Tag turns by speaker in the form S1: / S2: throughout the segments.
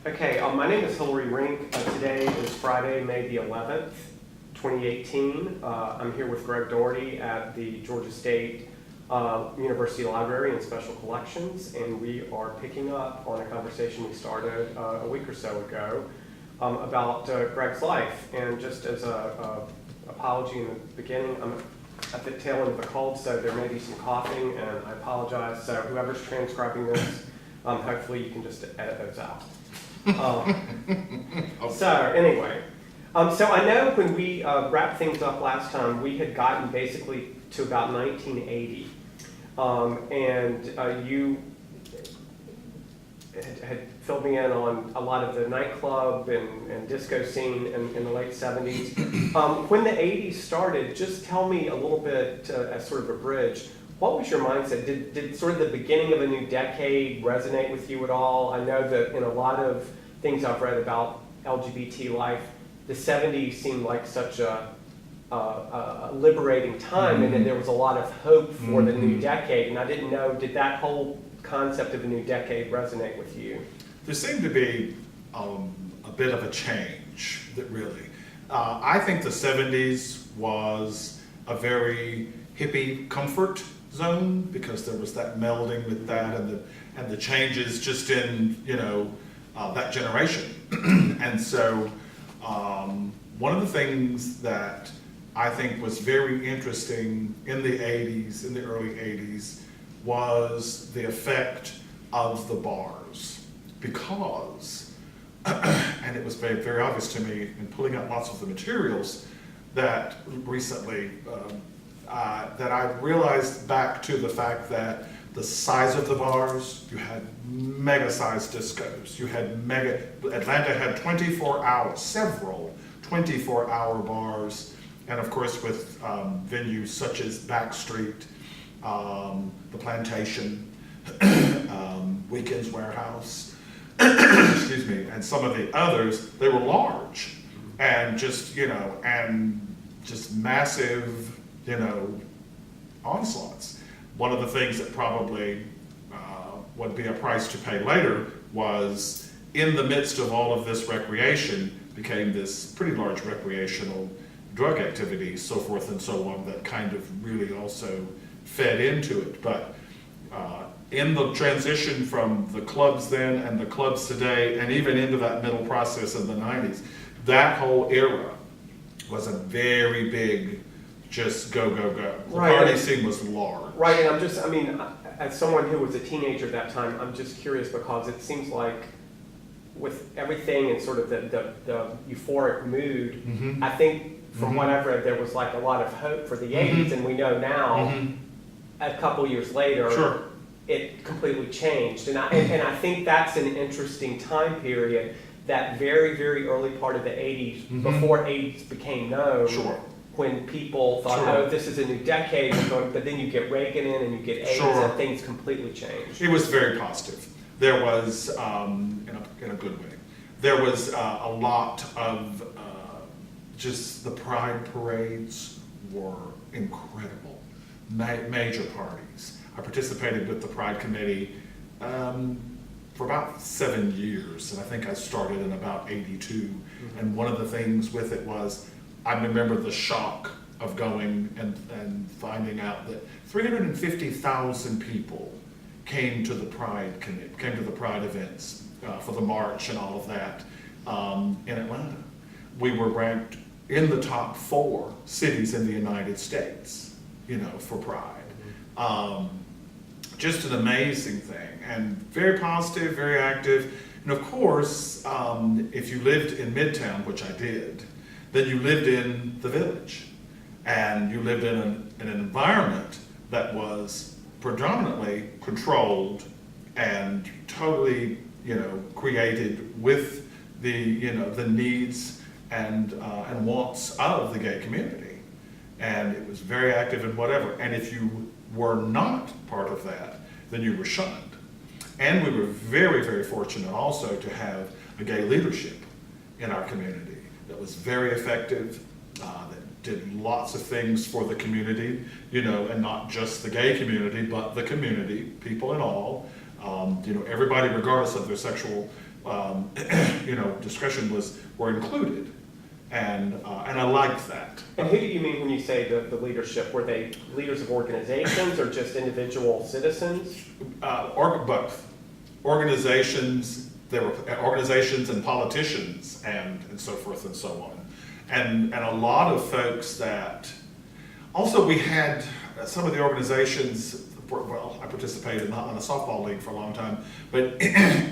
S1: Okay, my name is Hillary Rink. Today is Friday, May the 11th, 2018. I'm here with Gregg Daugherty at the Georgia State University Library and Special Collections, and we are picking up on a conversation we started a week or so ago about Gregg's life. And just as a apology in the beginning, I'm at the tail end of the cold, so there may be some coughing, and I apologize. So whoever's transcribing this, hopefully you can just edit those out. So anyway, so I know when we wrapped things up last time, we had gotten basically to about 1980, and you had filled me in on a lot of the nightclub and disco scene in the late 70s. When the 80s started, just tell me a little bit as sort of a bridge. What was your mindset? Did sort of the beginning of a new decade resonate with you at all? I know that in a lot of things I've read about LGBT life, the 70s seemed like such a liberating time, and then there was a lot of hope for the new decade. And I didn't know, did that whole concept of a new decade resonate with you?
S2: There seemed to be a bit of a change, that really. I think the 70s was a very hippie comfort zone, because there was that melding with that and the changes just in, that generation. And so one of the things that I think was very interesting in the 80s, in the early 80s, was the effect of the bars. Because, and it was very, very obvious to me in pulling out lots of the materials that recently, that I realized back to the fact that the size of the bars, you had mega-sized discos. You had Atlanta had 24-hour, several 24-hour bars, and of course with venues such as Backstreet, the Plantation, Weekends Warehouse, excuse me, and some of the others, they were large and just massive, onslaughts. One of the things that probably would be a price to pay later was, in the midst of all of this recreation, became this pretty large recreational drug activity, so forth and so on, that kind of really also fed into it. But in the transition from the clubs then and the clubs today, and even into that middle process in the 90s, that whole era was a very big, just go, go, go. The party scene was large.
S1: Right, and as someone who was a teenager at that time, I'm just curious, because it seems like with everything and sort of the euphoric mood, I think from what I've read, there was like a lot of hope for the 80s, and we know now, a couple years later, it completely changed. And I think that's an interesting time period, that very, very early part of the 80s, before AIDS became known, when people thought, oh, this is a new decade, but then you get Reagan in and you get AIDS, and things completely changed.
S2: It was very positive. There was, in a good way, there was a lot of just the pride parades were incredible, major parties. I participated with the Pride Committee for about 7 years, and I think I started in about 82. And one of the things with it was, I remember the shock of going and finding out that 350,000 people came to the Pride Committee, came to the Pride events for the march and all of that in Atlanta. We were ranked in the top 4 cities in the United States, for Pride. Just an amazing thing, and very positive, very active. And of course, if you lived in Midtown, which I did, then you lived in the Village, and you lived in an environment that was predominantly controlled and totally, created with the, the needs and wants of the gay community. And it was very active in whatever. And if you were not part of that, then you were shunned. And we were very, very fortunate also to have a gay leadership in our community that was very effective, that did lots of things for the community, and not just the gay community, but the community, people and all, everybody regardless of their sexual, discretion were included. And I liked that.
S1: And who do you mean when you say the leadership? Were they leaders of organizations or just individual citizens?
S2: Or both. Organizations, there were organizations and politicians and so forth and so on. And a lot of folks that, also we had some of the organizations, well, I participated in a softball league for a long time, but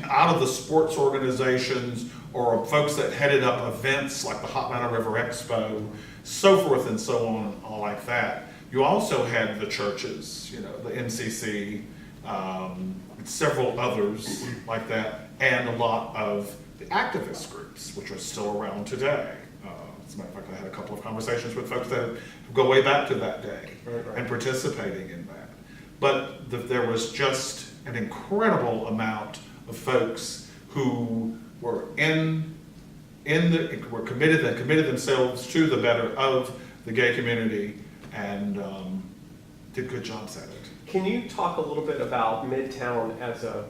S2: out of the sports organizations or folks that headed up events like the Hotlanta River Expo, so forth and so on, all like that. You also had the churches, the MCC, several others like that, and a lot of the activist groups, which are still around today. As a matter of fact, I had a couple of conversations with folks that go way back to that day and participating in that. But there was just an incredible amount of folks who were were committed and committed themselves to the better of the gay community and did good jobs at it.
S1: Can you talk a little bit about Midtown as a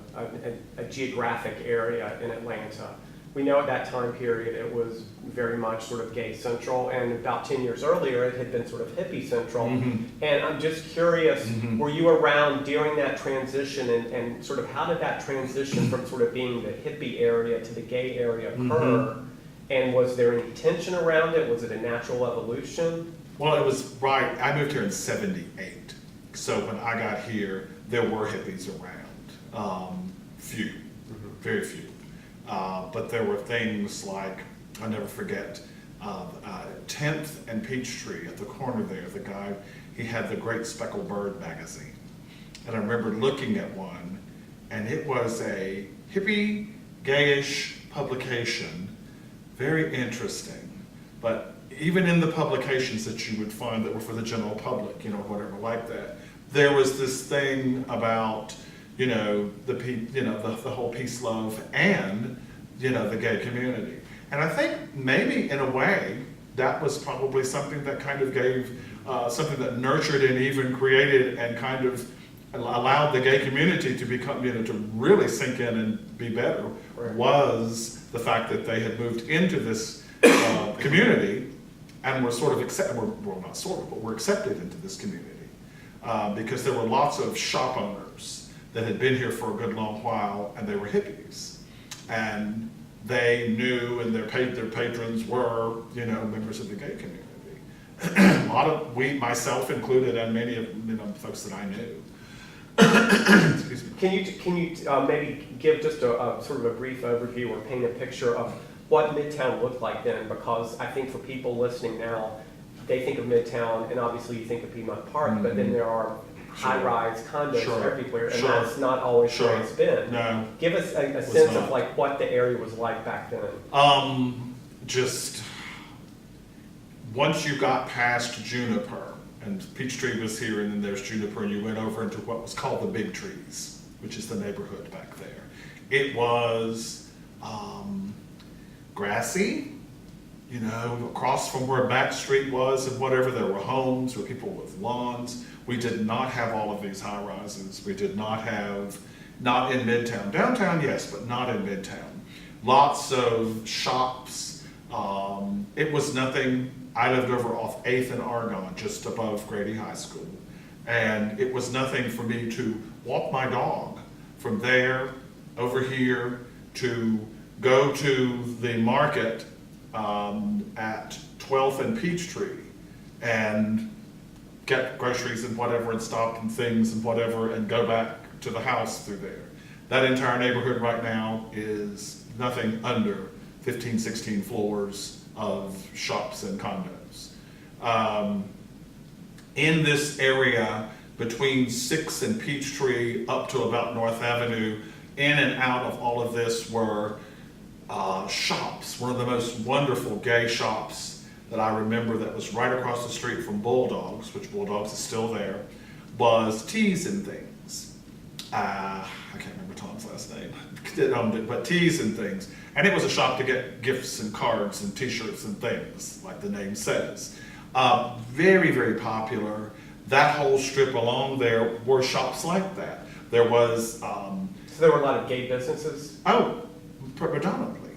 S1: geographic area in Atlanta? We know at that time period it was very much sort of gay central, and about 10 years earlier it had been sort of hippie central. Mm-hmm. And I'm just curious, mm-hmm. were you around during that transition, and sort of how did that transition from sort of being the hippie area to the gay area occur? Mm-hmm. And was there any tension around it? Was it a natural evolution?
S2: Well, it was right. I moved here in '78. So when I got here, there were hippies around. Few, mm-hmm. very few. But there were things like, I'll never forget, 10th and Peachtree at the corner there, the guy, he had the Great Speckled Bird magazine. And I remember looking at one, and it was a hippie, gayish publication, very interesting. But even in the publications that you would find that were for the general public, whatever like that, there was this thing about the whole peace, love, and the gay community. And I think maybe in a way that was probably something that kind of gave something that nurtured and even created and kind of allowed the gay community to become to really sink in and be better. Right. Was the fact that they had moved into this community and were sort of were accepted into this community because there were lots of shop owners that had been here for a good long while, and they were hippies, and they knew, and their patrons were, members of the gay community. A lot of myself included, and many of folks that I knew. Excuse me.
S1: Can you maybe give just a sort of a brief overview or paint a picture of what Midtown looked like then? Because I think for people listening now, they think of Midtown, and obviously you think of Piedmont Park, mm-hmm. but then there are high-rise condos everywhere, and that's not always where it's been. No. Give us a sense of like what the area was like back then.
S2: Just once you got past Juniper, and Peachtree was here, and then there's Juniper, and you went over into what was called the Big Trees, which is the neighborhood back there. It was grassy, across from where Back Street was and whatever, there were homes with people with lawns. We did not have all of these high rises. We did not have, not in Midtown. Downtown, yes, but not in Midtown. Lots of shops. It was nothing. I lived over off 8th and Argonne, just above Grady High School. And it was nothing for me to walk my dog from there over here to go to the market at 12th and Peachtree and get groceries and whatever and stop and things and whatever and go back to the house through there. That entire neighborhood right now is nothing under 15, 16 floors of shops and condos. In this area between 6th and Peachtree up to about North Avenue, in and out of all of this were shops. One of the most wonderful gay shops that I remember that was right across the street from Bulldogs, which Bulldogs is still there, was Teas and Things. I can't remember Tom's last name, but Teas and Things. And it was a shop to get gifts and cards and t-shirts and things, like the name says. Very, very popular. That whole strip along there were shops like that. There was...
S1: So there were a lot of gay businesses?
S2: Oh, predominantly.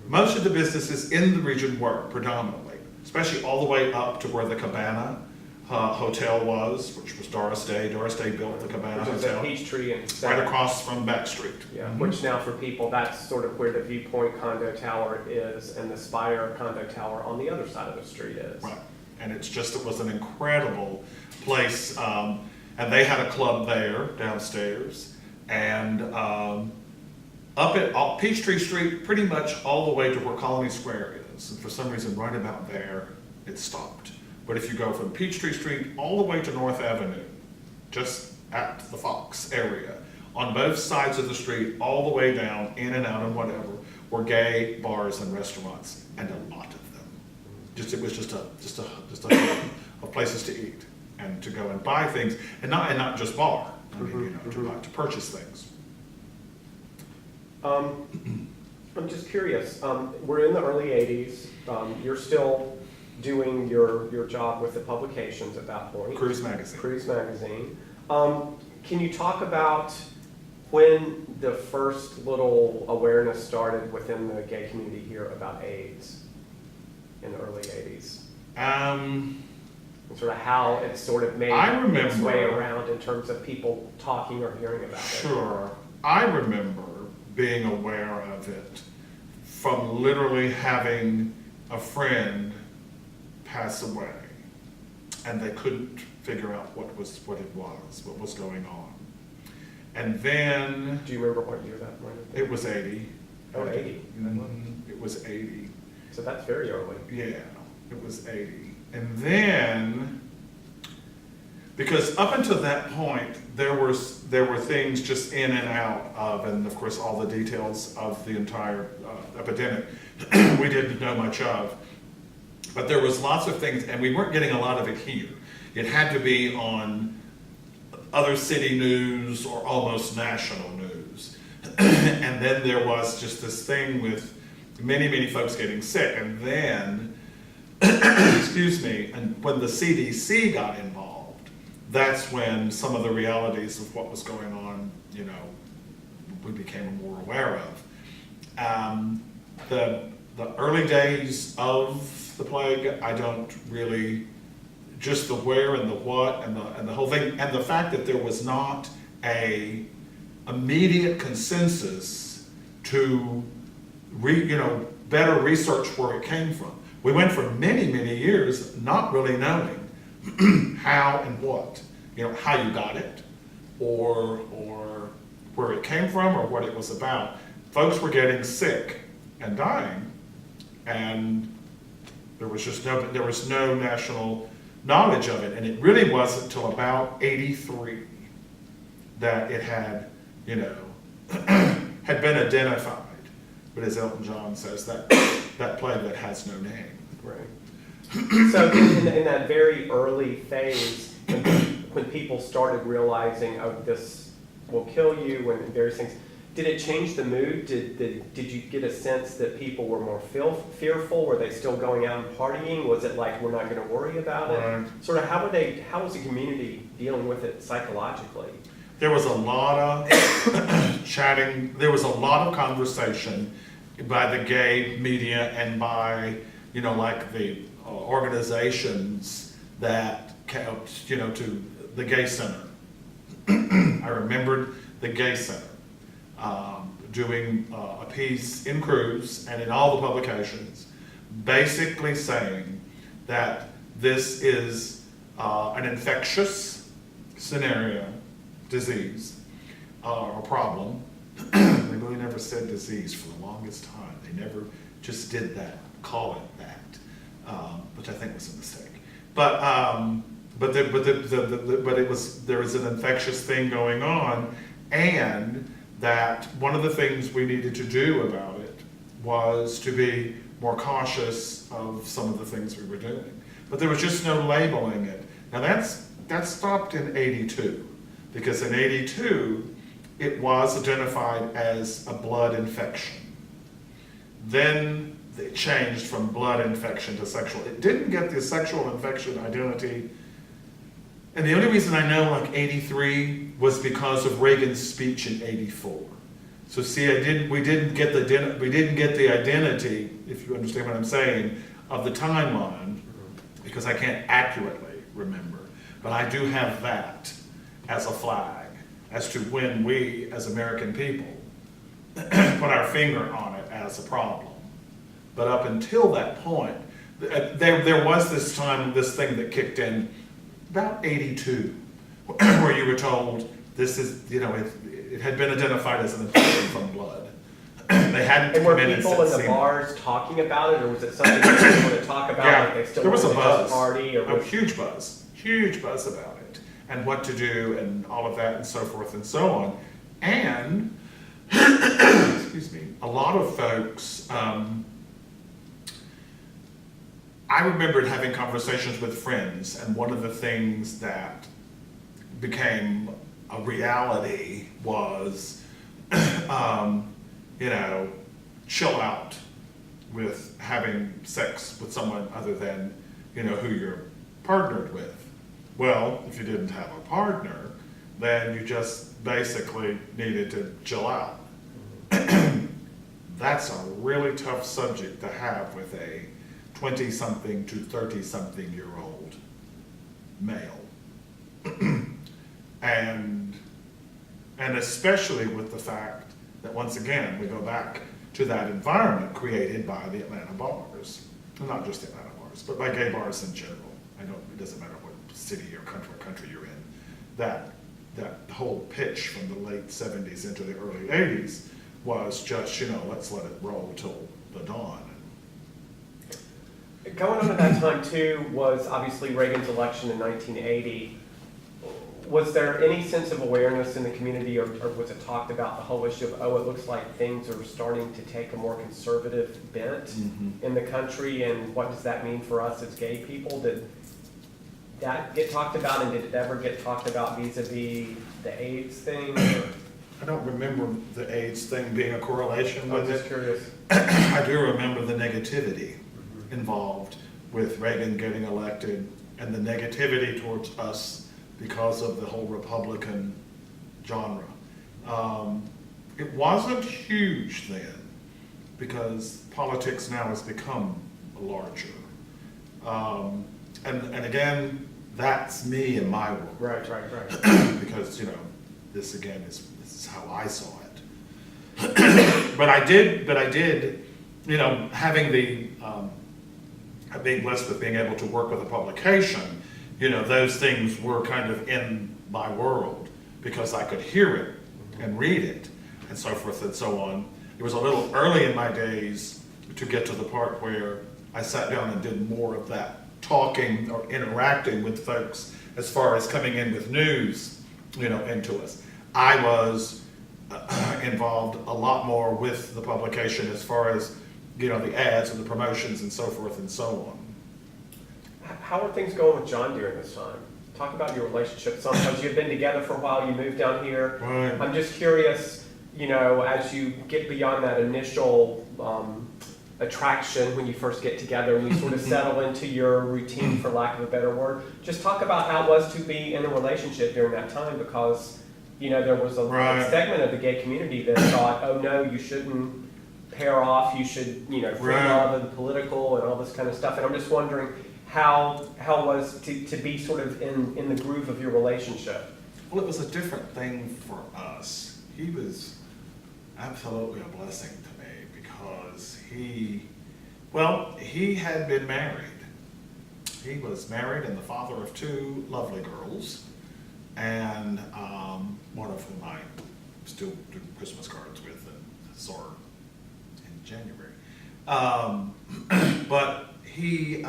S2: Most of the businesses in the region were predominantly, especially all the way up to where the Cabana Hotel was, which was Doris Day. Doris Day built the Cabana
S1: Which is at
S2: Hotel
S1: Peachtree and
S2: right across from Back Street.
S1: Yeah, which now for people, that's sort of where the Viewpoint condo tower is and the Spire condo tower on the other side of the street is.
S2: Right, and it was an incredible place, and they had a club there downstairs, and up at Peachtree Street, pretty much all the way to where Colony Square is, and for some reason right about there, it stopped. But if you go from Peachtree Street all the way to North Avenue, just at the Fox area, on both sides of the street, all the way down, in and out and whatever, were gay bars and restaurants, and a lot of them. It was just a hub of places to eat and to go and buy things, and not just bar. I mean, to purchase things.
S1: I'm just curious. We're in the early '80s. You're still doing your job with the publications at that point.
S2: Cruise Magazine.
S1: Cruise Magazine. Can you talk about when the first little awareness started within the gay community here about AIDS in the early '80s? And sort of how it sort of made its way around in terms of people talking or hearing about it.
S2: Sure. I remember being aware of it from literally having a friend pass away, and they couldn't figure out what was going on. And then...
S1: Do you remember what year that might have been?
S2: It was 80.
S1: Oh, 80.
S2: It was 80.
S1: So that's very early.
S2: Yeah, it was 80. And then, because up until that point, there were things just in and out of, and of course all the details of the entire epidemic we didn't know much of. But there was lots of things, and we weren't getting a lot of it here. It had to be on other city news or almost national news. And then there was just this thing with many, many folks getting sick. And then, excuse me, and when the CDC got involved, that's when some of the realities of what was going on, we became more aware of. The early days of the plague, I don't really, just the where and the what and the whole thing, and the fact that there was not a immediate consensus to better research where it came from. We went for many, many years not really knowing how and what, how you got it, or where it came from, or what it was about. Folks were getting sick and dying, and there was no national knowledge of it, and it really wasn't until about 83 that it had, had been identified. But as Elton John says, that plague that has no name.
S1: Right. So in that very early phase, when people started realizing, oh, this will kill you, and various things, did it change the mood? Did you get a sense that people were more fearful? Were they still going out and partying? Was it like, we're not going to worry about it?
S2: Right.
S1: Sort of how was the community dealing with it psychologically?
S2: There was a lot of chatting. There was a lot of conversation by the gay media and by, like the organizations that helped, to the Gay Center. I remembered the Gay Center doing a piece in Cruise and in all the publications, basically saying that this is an infectious disease, or problem. They really never said disease for the longest time. They never just did that, call it that, which I think was a mistake. But there was an infectious thing going on, and that one of the things we needed to do about it was to be more cautious of some of the things we were doing. But there was just no labeling it. Now that stopped in 82, because in 82 it was identified as a blood infection. Then it changed from blood infection to sexual. It didn't get the sexual infection identity. And the only reason I know 83 was because of Reagan's speech in 84. So see, we didn't get the identity, if you understand what I'm saying, of the timeline, because I can't accurately remember. But I do have that as a flag, as to when we, as American people, put our finger on it as a problem. But up until that point, there was this thing that kicked in about 82, where you were told this is, it had been identified as an infection from blood. They hadn't
S1: And were
S2: come in and
S1: people in
S2: said,
S1: the bars talking about it, or was it something they didn't want to talk about?
S2: yeah,
S1: Like they still
S2: there was a
S1: wanted to just
S2: buzz,
S1: party, or
S2: a
S1: was...
S2: huge buzz about it, and what to do, and all of that, and so forth and so on. And, excuse me, a lot of folks, I remembered having conversations with friends, and one of the things that became a reality was, chill out with having sex with someone other than, who you're partnered with. Well, if you didn't have a partner, then you just basically needed to chill out. That's a really tough subject to have with a 20-something to 30-something-year-old male. And especially with the fact that, once again, we go back to that environment created by the Atlanta bars. Well, not just the Atlanta bars, but by gay bars in general. It doesn't matter what city or country you're in. That whole pitch from the late 70s into the early 80s was just, let's let it roll till the dawn.
S1: Going on at that time, too, was obviously Reagan's election in 1980. Was there any sense of awareness in the community, or was it talked about the whole issue of, it looks like things are starting to take a more conservative bent in the country, and what does that mean for us as gay people? Did that get talked about, and did it ever get talked about vis-a-vis the AIDS thing?
S2: I don't remember the AIDS thing being a correlation with
S1: I'm just
S2: it.
S1: curious.
S2: I do remember the negativity involved with Reagan getting elected, and the negativity towards us because of the whole Republican genre. It wasn't huge then, because politics now has become larger. And again, that's me and my world.
S1: Right.
S2: Because, this again this is how I saw it. But I did, having being blessed with being able to work with a publication, those things were kind of in my world, because I could hear it and read it and so forth and so on. It was a little early in my days to get to the part where I sat down and did more of that talking or interacting with folks as far as coming in with news, into us. I was involved a lot more with the publication as far as, the ads and the promotions and so forth and so on.
S1: How are things going with John during this time? Talk about your relationship. Sometimes you've been together for a while, you moved down here.
S2: Right.
S1: I'm just curious, as you get beyond that initial attraction when you first get together and you sort of settle into your routine, for lack of a better word, just talk about how it was to be in a relationship during that time, because, there was a segment of the gay community that thought, oh no, you shouldn't pair off, you should, free love and political and all this kind of stuff. And I'm just wondering, how was to be sort of in the groove of your relationship?
S2: Well, it was a different thing for us. He was absolutely a blessing to me, because he had been married. He was married and the father of 2 lovely girls, and one of whom I still do Christmas cards with and saw her in January. But he,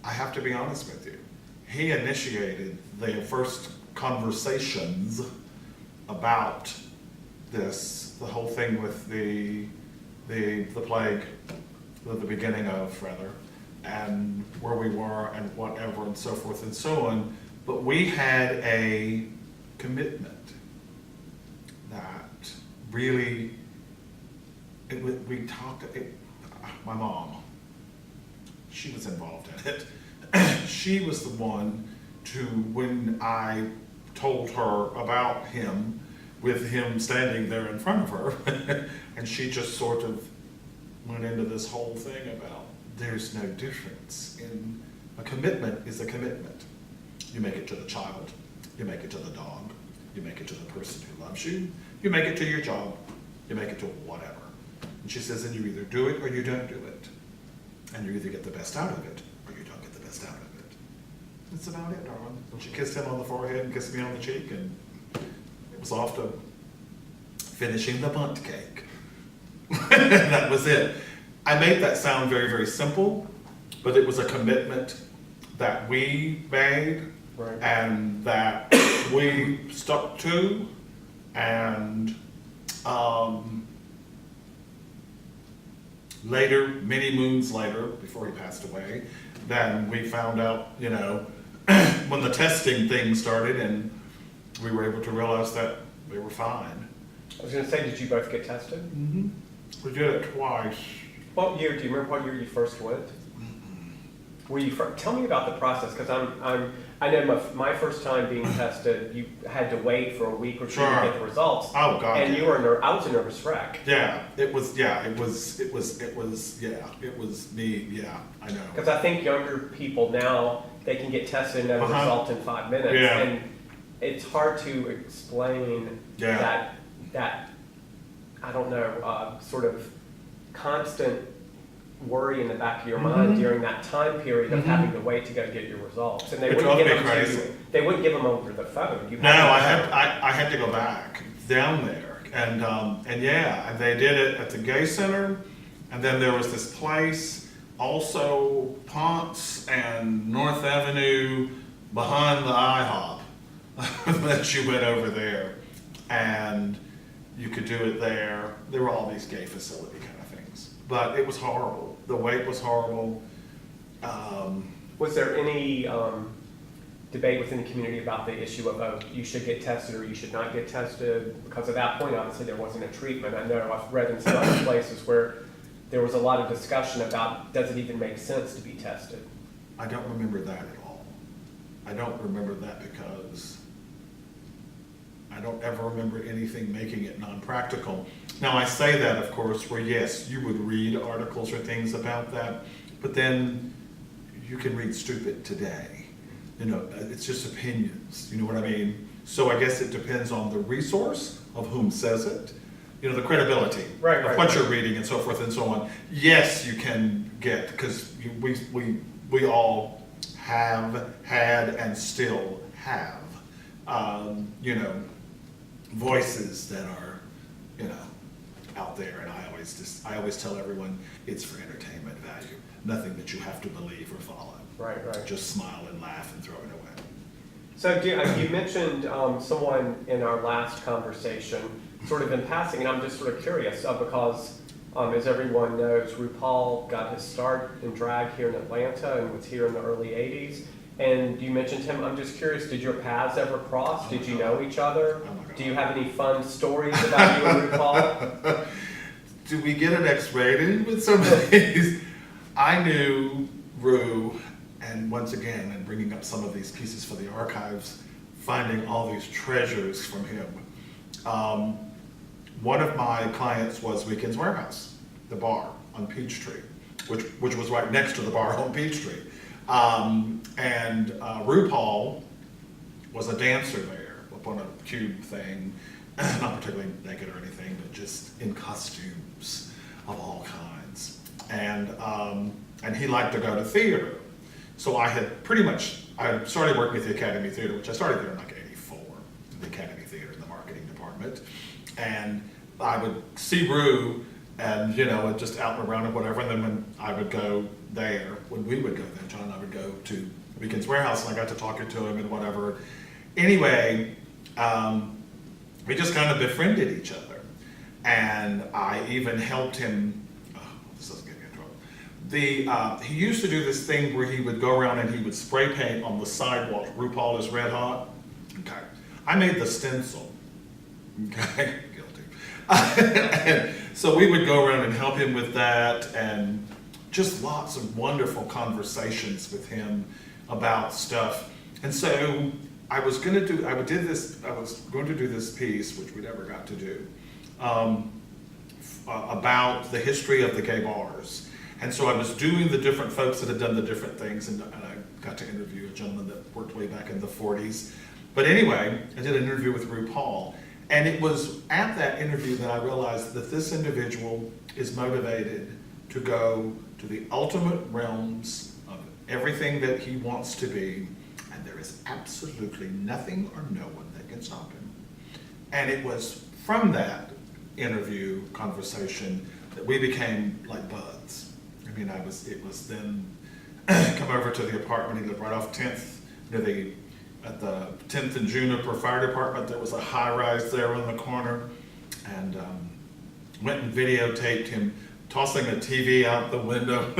S2: I have to be honest with you, he initiated the first conversations about this, the whole thing with the plague, the beginning of, rather, and where we were and whatever and so forth and so on. But we had a commitment that really, we talked, my mom, she was involved in it. She was the one when I told her about him, with him standing there in front of her. And she just sort of went into this whole thing about there's no difference in a commitment is a commitment. You make it to the child, you make it to the dog, you make it to the person who loves you, you make it to your job, you make it to whatever. And she says, and you either do it or you don't do it. And you either get the best out of it or you don't get the best out of it. That's about it, darling. And she kissed him on the forehead and kissed me on the cheek, and it was off to finishing the bundt cake. That was it. I made that sound very, very simple, but it was a commitment that we made,
S1: Right.
S2: and that we stuck to, and later, many moons later, before he passed away, then we found out, when the testing thing started, and we were able to realize that they were fine.
S1: I was going to say, did you both get tested?
S2: Mm-hmm. We did it twice.
S1: What year? Do you remember what year you first went? Were you? Tell me about the process, because I know my first time being tested, you had to wait for a week or two
S2: Sure.
S1: to get the results.
S2: Oh God!
S1: And
S2: yeah.
S1: you were I was a nervous wreck.
S2: Yeah, it was me. Yeah, I know.
S1: Because I think younger people now, they can get tested and know the result in 5 minutes.
S2: Yeah.
S1: And it's hard to explain
S2: Yeah.
S1: that I don't know, sort of constant worry in the back of your mind during that time period of having to wait to go get your results. And they
S2: It
S1: wouldn't
S2: drove
S1: give
S2: me
S1: them to
S2: crazy.
S1: you. They wouldn't give them over the phone. You
S2: No,
S1: had to
S2: I had to go back down there, and yeah, they did it at the gay center, and then there was this place, also Ponce and North Avenue behind the IHOP that you went over there, and you could do it there. There were all these gay facility kind of things, but it was horrible. The wait was horrible.
S1: Was there any debate within the community about the issue of you should get tested or you should not get tested? Because at that point, obviously, there wasn't a treatment. I know I've read in some other places where there was a lot of discussion about, does it even make sense to be tested?
S2: I don't remember that at all. I don't remember that because I don't ever remember anything making it non-practical. Now, I say that, of course, where yes, you would read articles or things about that, but then you can read stupid today. It's just opinions, you know what I mean? So I guess it depends on the resource of whom says it, the credibility of what you're reading and so forth and so on. Yes, you can get, because we all have had and still have, voices that are, out there, and I always tell everyone it's for entertainment value, nothing that you have to believe or follow.
S1: Right.
S2: Just smile and laugh and throw it away.
S1: So you mentioned someone in our last conversation, sort of in passing, and I'm just sort of curious because, as everyone knows, RuPaul got his start in drag here in Atlanta and was here in the early 80s. And you mentioned him. I'm just curious, did your paths ever cross? Did you know each other?
S2: Oh my God.
S1: Do you have any fun stories about you and RuPaul?
S2: Do we get an X-rated with some of these? I knew Ru, and once again, and bringing up some of these pieces for the archives, finding all these treasures from him. One of my clients was Weekend's Warehouse, the bar on Peachtree, which was right next to the bar on Peachtree. And RuPaul was a dancer there up on a cube thing, not particularly naked or anything, but just in costumes of all kinds. And he liked to go to theater. So I started working at the Academy Theater, which I started there in like '84, the Academy Theater in the marketing department. And I would see Ru and, just out and around and whatever. And then when I would go there, when we would go there, John and I would go to Weekend's Warehouse, and I got to talking to him and whatever. Anyway, we just kind of befriended each other. And I even helped him, this doesn't get me in trouble. He used to do this thing where he would go around and he would spray paint on the sidewalk. RuPaul is Red Hot. Okay. I made the stencil. Okay. Guilty. And so we would go around and help him with that, and just lots of wonderful conversations with him about stuff. And so I was going to do this piece, which we never got to do, about the history of the gay bars. And so I was doing the different folks that had done the different things, and I got to interview a gentleman that worked way back in the 40s. But anyway, I did an interview with RuPaul, and it was at that interview that I realized that this individual is motivated to go to the ultimate realms of everything that he wants to be, and there is absolutely nothing or no one that can stop him. And it was from that interview conversation that we became like buds. I mean, it was then come over to the apartment. He lived right off 10th, at the 10th and Juniper Fire Department. There was a high rise there in the corner, and went and videotaped him tossing a TV out the window.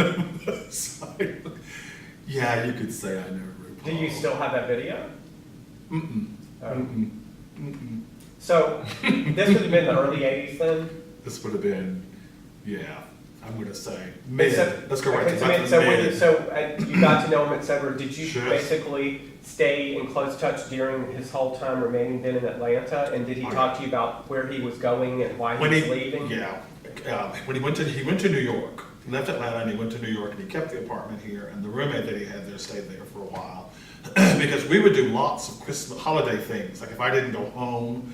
S2: Yeah, you could say I know RuPaul.
S1: Do you still have that video?
S2: Mm-mm.
S1: Oh.
S2: Mm-mm. Mm-mm.
S1: So this would have been the early 80s then?
S2: This would have been, yeah, I'm going to say mid. Let's go right
S1: okay,
S2: to mid.
S1: You got to know him, etc. Did you
S2: Sure.
S1: basically stay in close touch during his whole time remaining then in Atlanta? And did he talk to you about where he was going and why he was leaving?
S2: Yeah. When he went to New York. He left Atlanta and he went to New York, and he kept the apartment here, and the roommate that he had there stayed there for a while. Because we would do lots of Christmas holiday things. Like if I didn't go home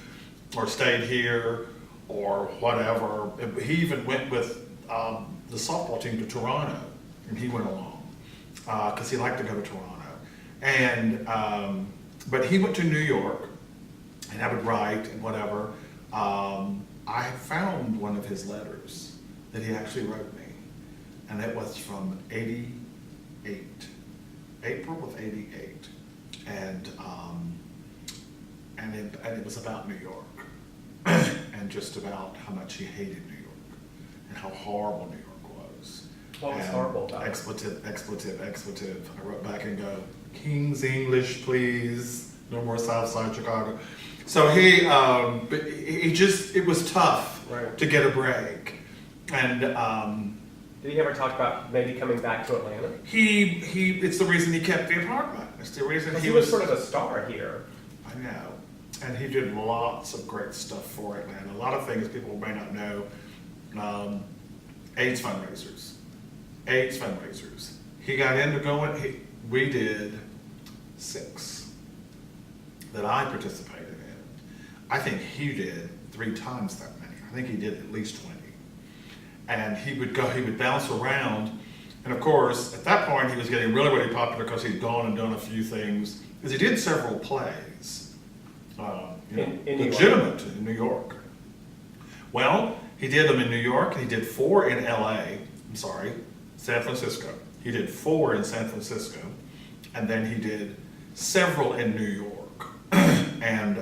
S2: or stayed here or whatever, he even went with the softball team to Toronto, and he went along because he liked to go to Toronto. And but he went to New York, and I would write and whatever. I found one of his letters that he actually wrote me, and it was from '88, April of '88, and it was about New York, and just about how much he hated New York, and how horrible New York was.
S1: What was horrible about it?
S2: Expletive. I wrote back and go, King's English, please. No more South Side Chicago. So it was tough
S1: Right.
S2: to get a break. And
S1: Did he ever talk about maybe coming back to Atlanta?
S2: it's the reason he kept the apartment. It's the reason
S1: He was sort of a star here.
S2: I know. And he did lots of great stuff for Atlanta. A lot of things people may not know. AIDS fundraisers. He got into going, we did 6 that I participated in. I think he did 3 times that many. I think he did at least 20. And he would bounce around. And of course, at that point, he was getting really, really popular because he'd gone and done a few things. Because he did several plays,
S1: in
S2: legitimate in New York. Well, he did them in New York, and he did 4 in San Francisco. He did 4 in San Francisco, and then he did several in New York, and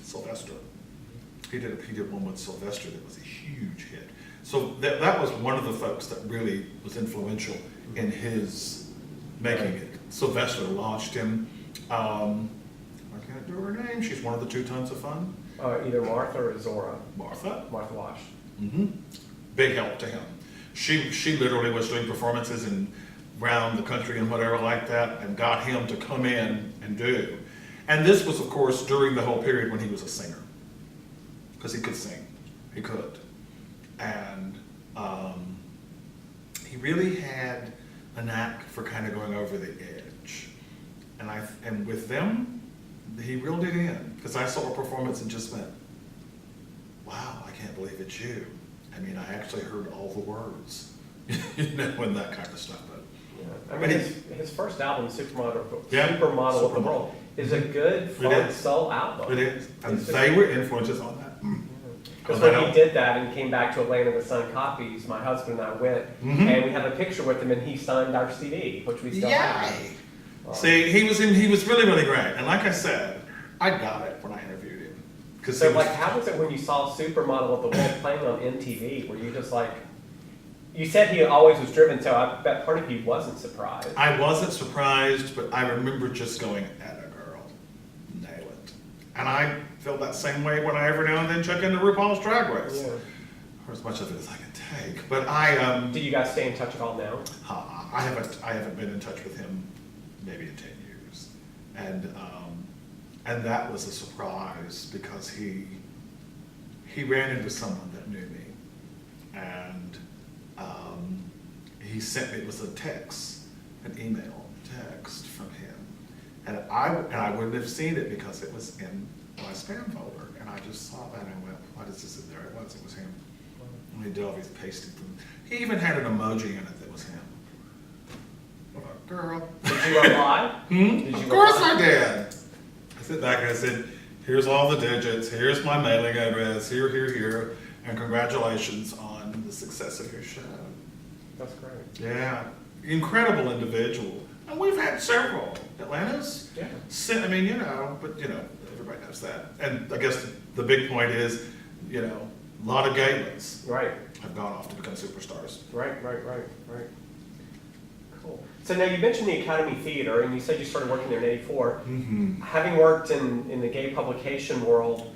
S2: Sylvester. He did one with Sylvester that was a huge hit. So that was one of the folks that really was influential in his making it. Sylvester launched him. I can't do her name. She's one of the 2 Tons of Fun.
S1: Either Martha or Zora.
S2: Martha
S1: Wash.
S2: Mm-hmm. Big help to him. She literally was doing performances around the country and whatever like that, and got him to come in and do. And this was, of course, during the whole period when he was a singer, because he could sing. He could. And he really had a knack for kind of going over the edge. And with them, he reeled it in, because I saw a performance and just went, wow, I can't believe it's you. I mean, I actually heard all the words, and that kind of stuff. But
S1: yeah. I mean, his first album, Supermodel of the World, is a good, fun soul album.
S2: It is. And they were influences on that.
S1: Because when he did that and came back to Atlanta to sign copies, my husband and I went, and we had a picture with him, and he signed our CD, which we still have.
S2: See, he was really, really great. And like I said, I got it when I interviewed him.
S1: So, how was it when you saw Supermodel of the World playing on MTV? Were you just like, you said he always was driven, so I bet part of you wasn't surprised.
S2: I wasn't surprised, but I remember just going, atta girl, nail it. And I feel that same way when I every now and then check into RuPaul's Drag Race. Yeah. Or as much of it as I can take. But
S1: do you guys stay in touch at all now?
S2: I haven't been in touch with him maybe in 10 years. And that was a surprise because he ran into someone that knew me, and he sent me, it was an email text from him, and I wouldn't have seen it because it was in my spam folder, and I just saw that and I went, what is this in there? It was him. And he did all these pasting things. He even had an emoji in it that was him. I'm like, girl.
S1: Did you reply?
S2: Of course I did. I sit back and I said, here's all the digits, here's my mailing address, here, and congratulations on the success of your show.
S1: That's great.
S2: Yeah, incredible individual. And we've had several. Atlanta's,
S1: Yeah.
S2: I mean, but everybody knows that. And I guess the big point is, a lot of Gatlins
S1: Right.
S2: have gone off to become superstars.
S1: Right. Cool. So now you mentioned the Academy Theater, and you said you started working there in '84.
S2: Mm-hmm.
S1: Having worked in the gay publication world,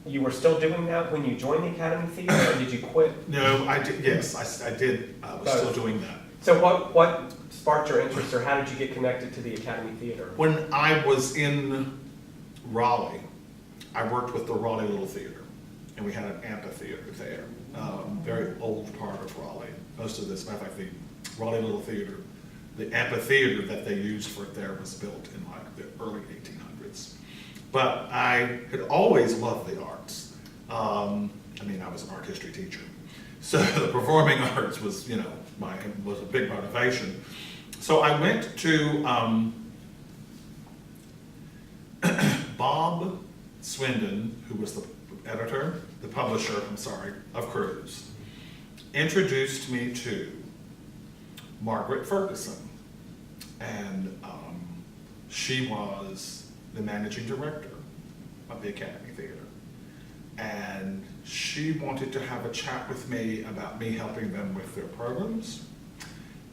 S1: you were still doing that when you joined the Academy Theater, or did you quit?
S2: No, I did. Yes, I did. I was still doing that.
S1: So what sparked your interest, or how did you get connected to the Academy Theater?
S2: When I was in Raleigh, I worked with the Raleigh Little Theater, and we had an amphitheater there, very old part of Raleigh. Most of this, matter of fact, the Raleigh Little Theater, the amphitheater that they used for it there was built in like the early 1800s. But I had always loved the arts. I was an art history teacher. So the performing arts was, was a big motivation. So I went to Bob Swindon, who was the publisher, of Cruise, introduced me to Margaret Ferguson. And she was the managing director of the Academy Theater. And she wanted to have a chat with me about me helping them with their programs.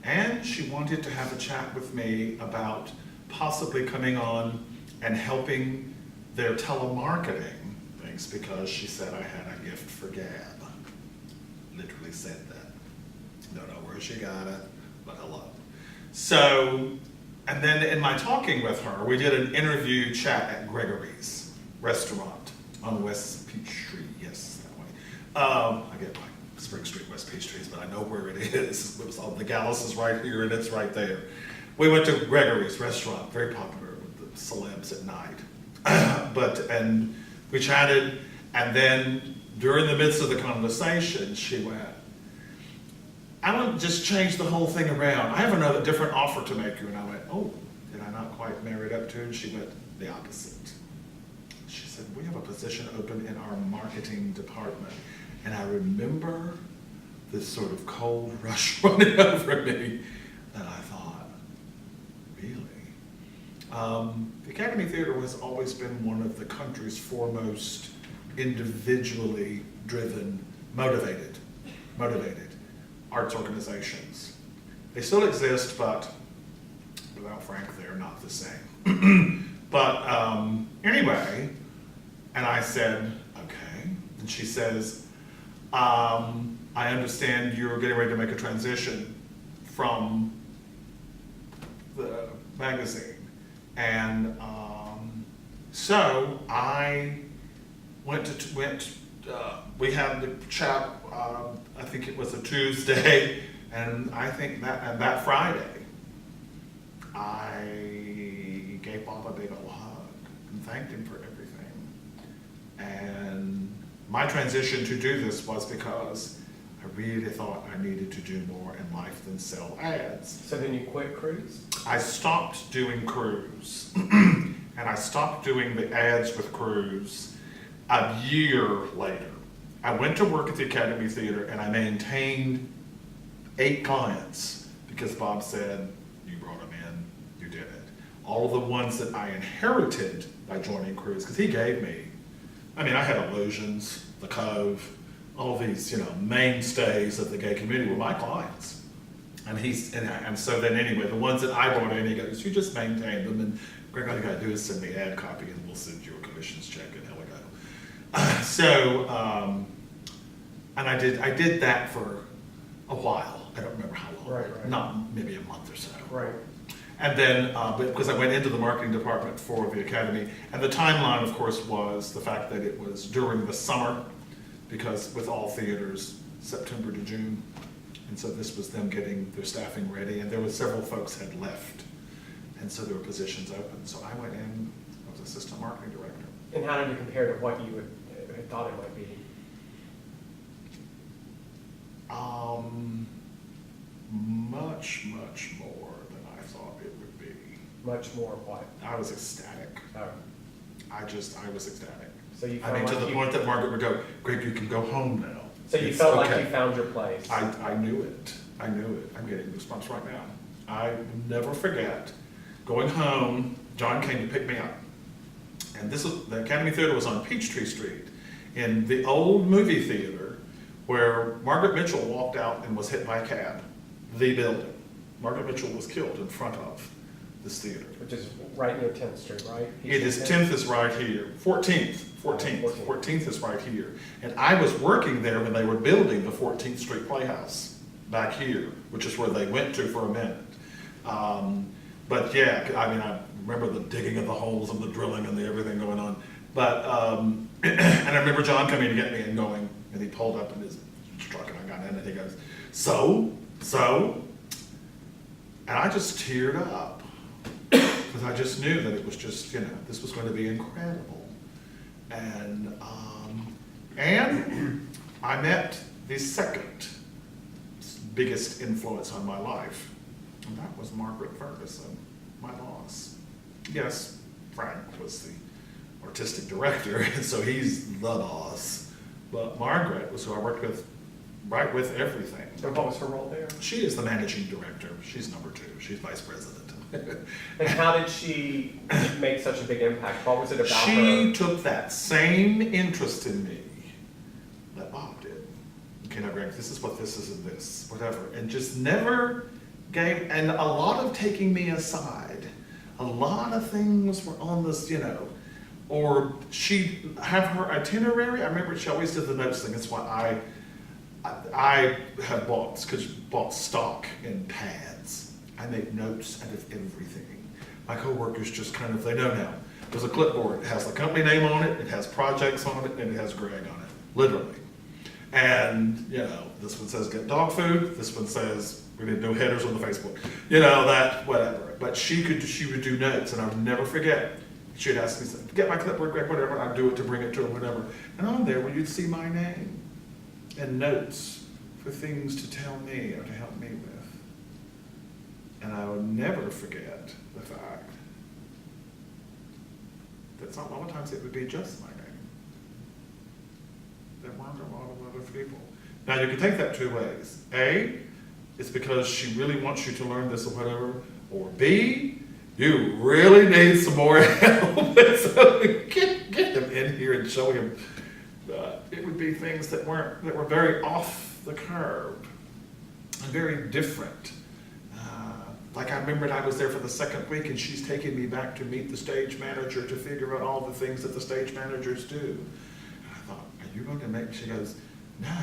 S2: And she wanted to have a chat with me about possibly coming on and helping their telemarketing things, because she said I had a gift for gab. Literally said that. Don't know where she got it, but hello. So, and then in my talking with her, we did an interview chat at Gregory's restaurant on West Peachtree. Yes, that way. I get my Spring Street, West Peachtrees, but I know where it is. It was all, the Gallus is right here and it's right there. We went to Gregory's restaurant, very popular with the celebs at night. And we chatted, and then during the midst of the conversation, she went, I want to just change the whole thing around. I have another different offer to make you. And I went, oh, did I not quite marry up to? And she went, the opposite. She said, we have a position open in our marketing department. And I remember this sort of cold rush running over me. And I thought, really? The Academy Theater has always been one of the country's foremost individually driven, motivated arts organizations. They still exist, but without Frank, they're not the same. But anyway, and I said, okay. And she says, I understand you're getting ready to make a transition from the magazine. And so I we had the chat, I think it was a Tuesday, and I think that Friday, I gave Bob a big old hug and thanked him for everything. And my transition to do this was because I really thought I needed to do more in life than sell ads.
S1: So then you quit Cruise?
S2: I stopped doing Cruise, and I stopped doing the ads with Cruise a year later. I went to work at the Academy Theater, and I maintained 8 clients because Bob said, you brought them in, you did it. All of the ones that I inherited by joining Cruise, because he gave me, I had Illusions, The Cove, all these, mainstays of the gay community were my clients. And so then anyway, the ones that I brought in, he goes, you just maintain them, and Greg, all you gotta do is send me ad copy, and we'll send you a commissions check, and there we go. And I did that for a while. I don't remember how long.
S1: Right.
S2: Not maybe a month or so.
S1: Right.
S2: And then, because I went into the marketing department for the academy, and the timeline, of course, was the fact that it was during the summer, because with all theaters, September to June. And so this was them getting their staffing ready, and there were several folks had left. And so there were positions open. So I went in, I was assistant marketing director.
S1: And how did it compare to what you had thought it might be?
S2: Much, much more than I thought it would be.
S1: Much more what?
S2: I was ecstatic.
S1: Oh.
S2: I was ecstatic.
S1: So you
S2: I
S1: felt
S2: mean, to
S1: like
S2: the point that Margaret would go, Greg, you can go home now.
S1: So you
S2: It's
S1: felt like
S2: okay.
S1: you found your place.
S2: I knew it. I knew it. I'm getting goosebumps right now. I will never forget going home. John came to pick me up. And this was, the Academy Theater was on Peachtree Street in the old movie theater where Margaret Mitchell walked out and was hit by a cab. The building. Margaret Mitchell was killed in front of this theater.
S1: Which is right near 10th Street, right?
S2: It is 10th is right here. 14th is right here. And I was working there when they were building the 14th Street Playhouse back here, which is where they went to for a minute. But yeah, I mean, I remember the digging of the holes and the drilling and the everything going on. But, and I remember John coming to get me and going, and he pulled up in his truck and I got in and he goes, so, and I just teared up because I just knew that it was just, this was going to be incredible. And I met the second biggest influence on my life, and that was Margaret Ferguson, my boss. Yes, Frank was the artistic director, and so he's the boss. But Margaret was who I worked with right with everything.
S1: And what was her role there?
S2: She is the managing director. She's number 2. She's vice president.
S1: And how did she make such a big impact? What was it about
S2: She
S1: her?
S2: took that same interest in me that Bob did. Okay, now Greg, this is what this is and this, whatever. And just never gave, and a lot of taking me aside. A lot of things were on this, or she'd have her itinerary. I remember she always did the notes thing. That's why I have bought stock in pads. I make notes out of everything. My coworkers just kind of, they know now. There's a clipboard. It has the company name on it, it has projects on it, and it has Greg on it, literally. And, this one says get dog food. This one says we need no headers on the Facebook. That, whatever. But she would do notes, and I would never forget. She'd ask me, get my clipboard, Greg, whatever. I'd do it to bring it to her, whatever. And on there, you'd see my name and notes for things to tell me or to help me with. And I will never forget the fact that a lot of times it would be just my name. There weren't a lot of other people. Now you can take that 2 ways. A, it's because she really wants you to learn this or whatever. Or B, you really need some more help. So get him in here and show him. It would be things that were very off the curve and very different. Like I remembered I was there for the 2nd week and she's taking me back to meet the stage manager to figure out all the things that the stage managers do. And I thought, are you going to make, she goes, no,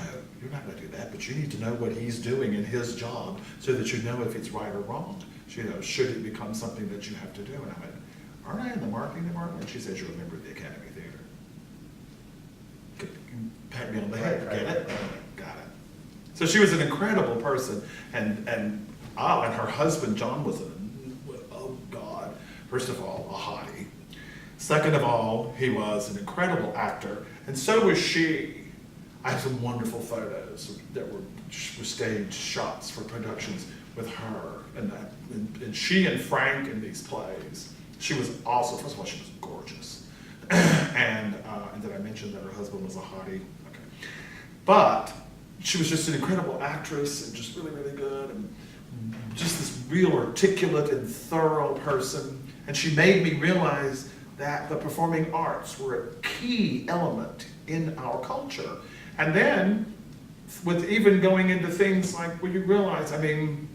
S2: you're not going to do that, but you need to know what he's doing in his job so that you know if it's right or wrong. She knows, should it become something that you have to do? And I went, aren't I in the marketing department? And she says, you're a member of the Academy Theater. Pat me on the head, get it? Got it. So she was an incredible person, and her husband, John, was first of all, a hottie. Second of all, he was an incredible actor, and so was she. I have some wonderful photos that were staged shots for productions with her, and she and Frank in these plays. She was also, first of all, she was gorgeous. And did I mention that her husband was a hottie? Okay. But she was just an incredible actress and just really, really good, and just this real articulate and thorough person. And she made me realize that the performing arts were a key element in our culture. And then, with even going into things like, well, you realize, I mean,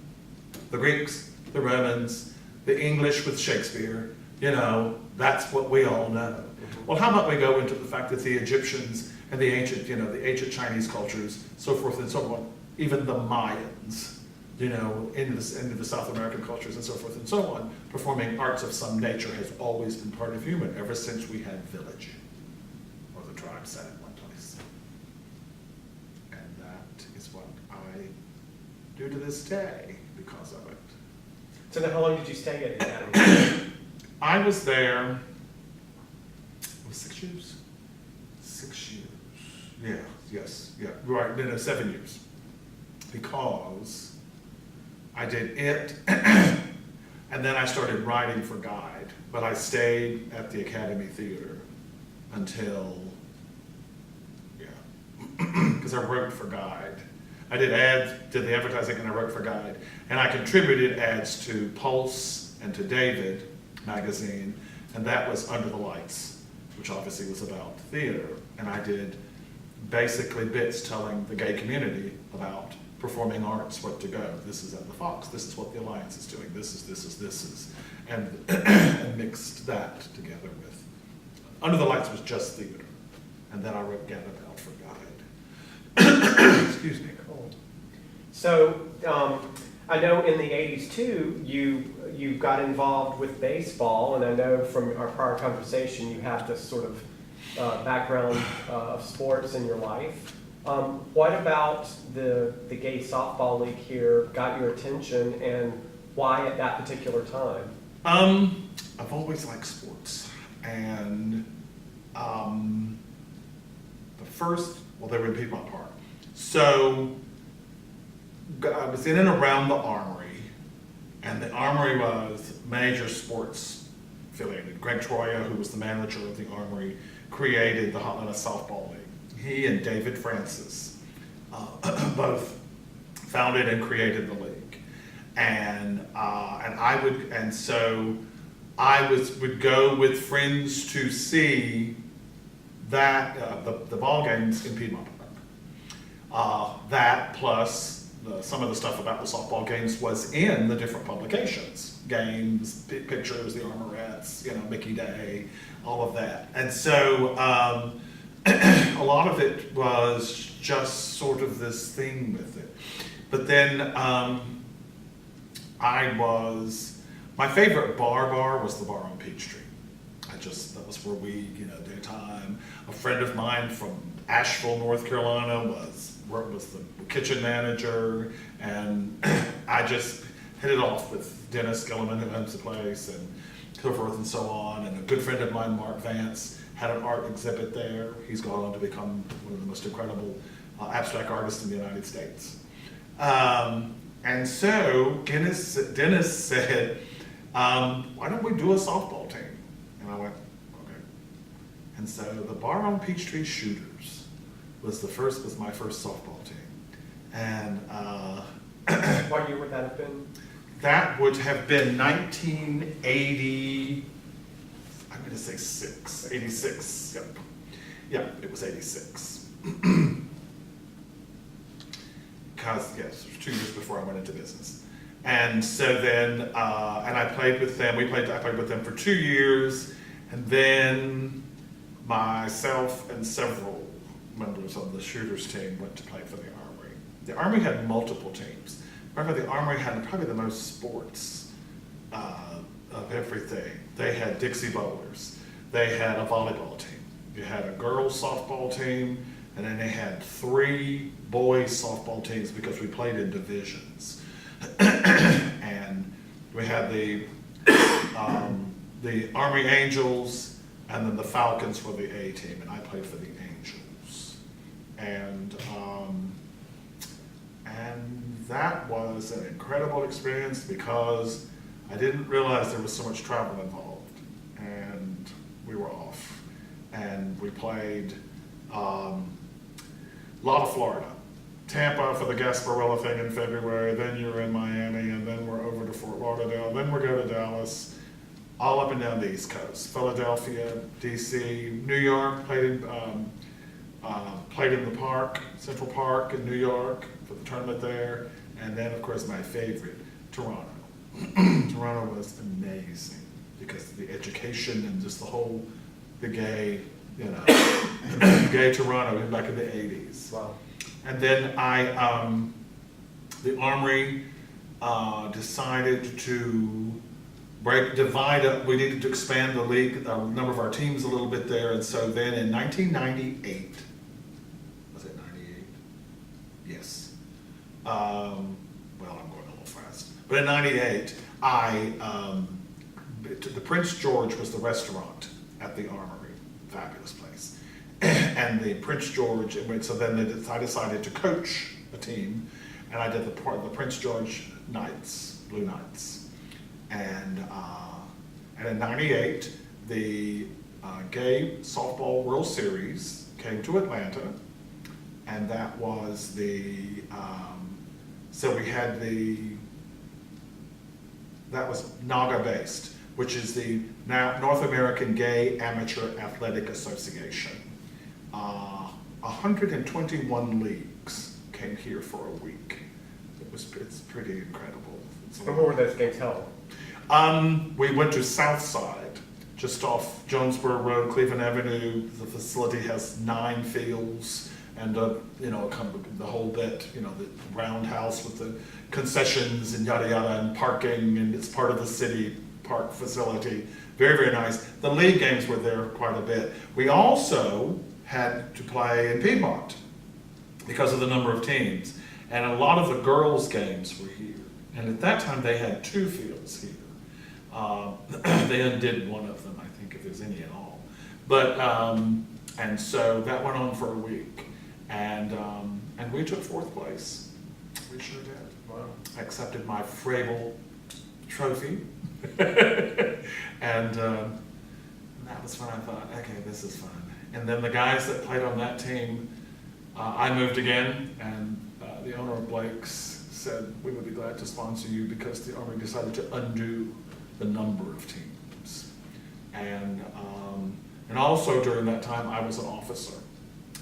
S2: the Greeks, the Romans, the English with Shakespeare, that's what we all know. Well, how about we go into the fact that the Egyptians and the ancient Chinese cultures, so forth and so on, even the Mayans, into the South American cultures and so forth and so on, performing arts of some nature has always been part of human ever since we had village, or the tribe sat in one place. And that is what I do to this day because of it.
S1: So then how long did you stay at the academy?
S2: I was there, it was 6 years? 6 years. Right, no, 7 years. Because I did it, and then I started writing for Guide, but I stayed at the Academy Theater until, because I wrote for Guide. I did the advertising, and I wrote for Guide, and I contributed ads to Pulse and to David magazine, and that was Under the Lights, which obviously was about theater, and I did basically bits telling the gay community about performing arts, what to go. This is at the Fox, this is what the Alliance is doing, this is, and, and mixed that together with, Under the Lights was just theater, and then I wrote Gannabelle for Guide. Excuse me.
S1: Cool. So, I know in the 80s too, you got involved with baseball, and I know from our prior conversation you have this sort of background of sports in your life. What about the gay softball league here got your attention, and why at that particular time?
S2: I've always liked sports, and they were in Piedmont Park. So I was in and around the Armory, and the Armory was major sports affiliated. Greg Troya, who was the manager of the Armory, created the Hotlanta Softball League. He and David Francis both founded and created the league, so I would go with friends to see that the ball games in Piedmont Park. That plus some of the stuff about the softball games was in the different publications, games, pictures, the Armorettes, Mickey Day, all of that. And so a lot of it was just sort of this thing with it. But then my favorite bar was the bar on Peachtree. That was where we, daytime. A friend of mine from Asheville, North Carolina was the kitchen manager, and I just hit it off with Dennis Gilliman, who owns the place, and so forth and so on. And a good friend of mine, Mark Vance, had an art exhibit there. He's gone on to become one of the most incredible abstract artists in the United States. And so Dennis said, why don't we do a softball team? And I went, okay. And so the Bar on Peachtree Shooters was my first softball team. And
S1: What year would that have been?
S2: That would have been 1980, I'm going to say 86. Yep, it was 86. Because, yes, it was 2 years before I went into business. And so then, and I played with them. I played with them for 2 years, and then myself and several members of the shooters team went to play for the Armory. The Armory had multiple teams. Remember, the Armory had probably the most sports of everything. They had Dixie Bowlers. They had a volleyball team. You had a girls softball team, and then they had 3 boys softball teams because we played in divisions. And we had the Army Angels, and then the Falcons were the A team, and I played for the Angels. And that was an incredible experience because I didn't realize there was so much travel involved. And we were off, and we played a lot of Florida. Tampa for the Gasparilla thing in February, then you're in Miami, and then we're over to Fort Lauderdale, then we go to Dallas, all up and down the East Coast. Philadelphia, DC, New York, played in the park, Central Park in New York for the tournament there, and then of course my favorite, Toronto. Toronto was amazing because of the education and just the gay, gay Toronto back in the 80s.
S1: Wow.
S2: And then the Armory decided to divide up. We needed to expand the league, the number of our teams a little bit there, and so then in 1998, was it 98? Yes. Well, I'm going a little fast. But in 98, the Prince George was the restaurant at the Armory, fabulous place. And the Prince George, so then I decided to coach a team, and I did the Prince George Knights, Blue Knights. And in 98, the Gay Softball World Series came to Atlanta, and that was so we had that was NAGA based, which is the North American Gay Amateur Athletic Association. 121 leagues came here for a week. It's pretty incredible.
S1: And where were those games held?
S2: We went to Southside, just off Jonesboro Road, Cleveland Avenue. The facility has 9 fields and the whole bit, the roundhouse with the concessions and yada yada and parking, and it's part of the city park facility. Very, very nice. The league games were there quite a bit. We also had to play in Piedmont because of the number of teams, and a lot of the girls' games were here. And at that time, they had 2 fields here. They undid one of them, I think, if there's any at all. But and so that went on for a week, and we took 4th place. We sure did.
S1: Wow.
S2: I accepted my Frable trophy, and that was fun. I thought, okay, this is fun. And then the guys that played on that team, I moved again, and the owner of Blake's said, we would be glad to sponsor you because the Army decided to undo the number of teams. And also during that time, I was an officer.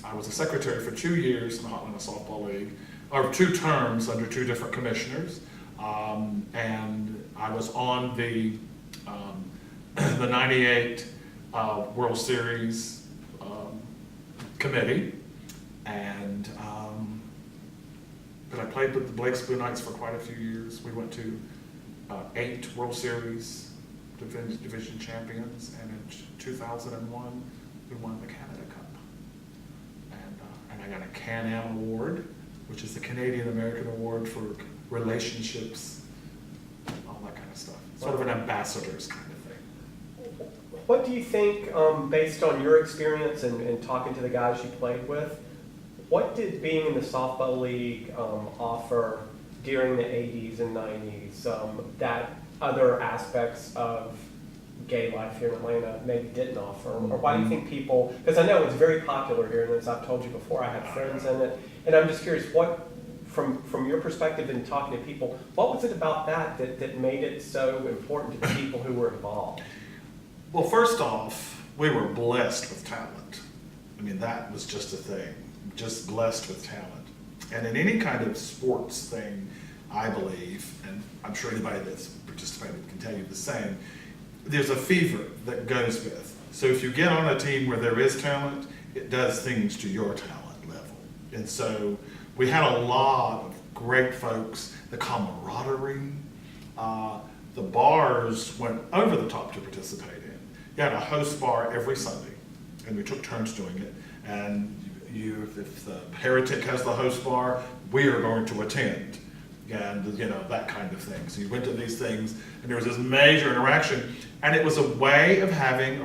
S2: I was a secretary for 2 years in the Atlanta Softball League, or 2 terms under 2 different commissioners. And I was on the 98 World Series committee, and but I played with the Blake's Blue Knights for quite a few years. We went to 8 World Series division champions, and in 2001 we won the Canada Cup, and I got a Can-Am award, which is the Canadian American Award for relationships, all that kind of stuff. Sort of an ambassador's kind of thing.
S1: What do you think, based on your experience and talking to the guys you played with, what did being in the softball league offer during the 80s and 90s that other aspects of gay life here in Atlanta maybe didn't offer? Or why do you think people, because I know it's very popular here, and as I've told you before, I have friends in it, and I'm just curious, what, from your perspective in talking to people, what was it about that made it so important to the people who were involved?
S2: Well, first off, we were blessed with talent. I mean, that was just a thing, just blessed with talent. And in any kind of sports thing, I believe, and I'm sure anybody that's participated can tell you the same, there's a fever that goes with. So if you get on a team where there is talent, it does things to your talent level. And so we had a lot of great folks, the camaraderie, the bars went over the top to participate in. You had a host bar every Sunday, and we took turns doing it. And if the Heretic has the host bar, we are going to attend, and that kind of thing. So you went to these things, and there was this major interaction, and it was a way of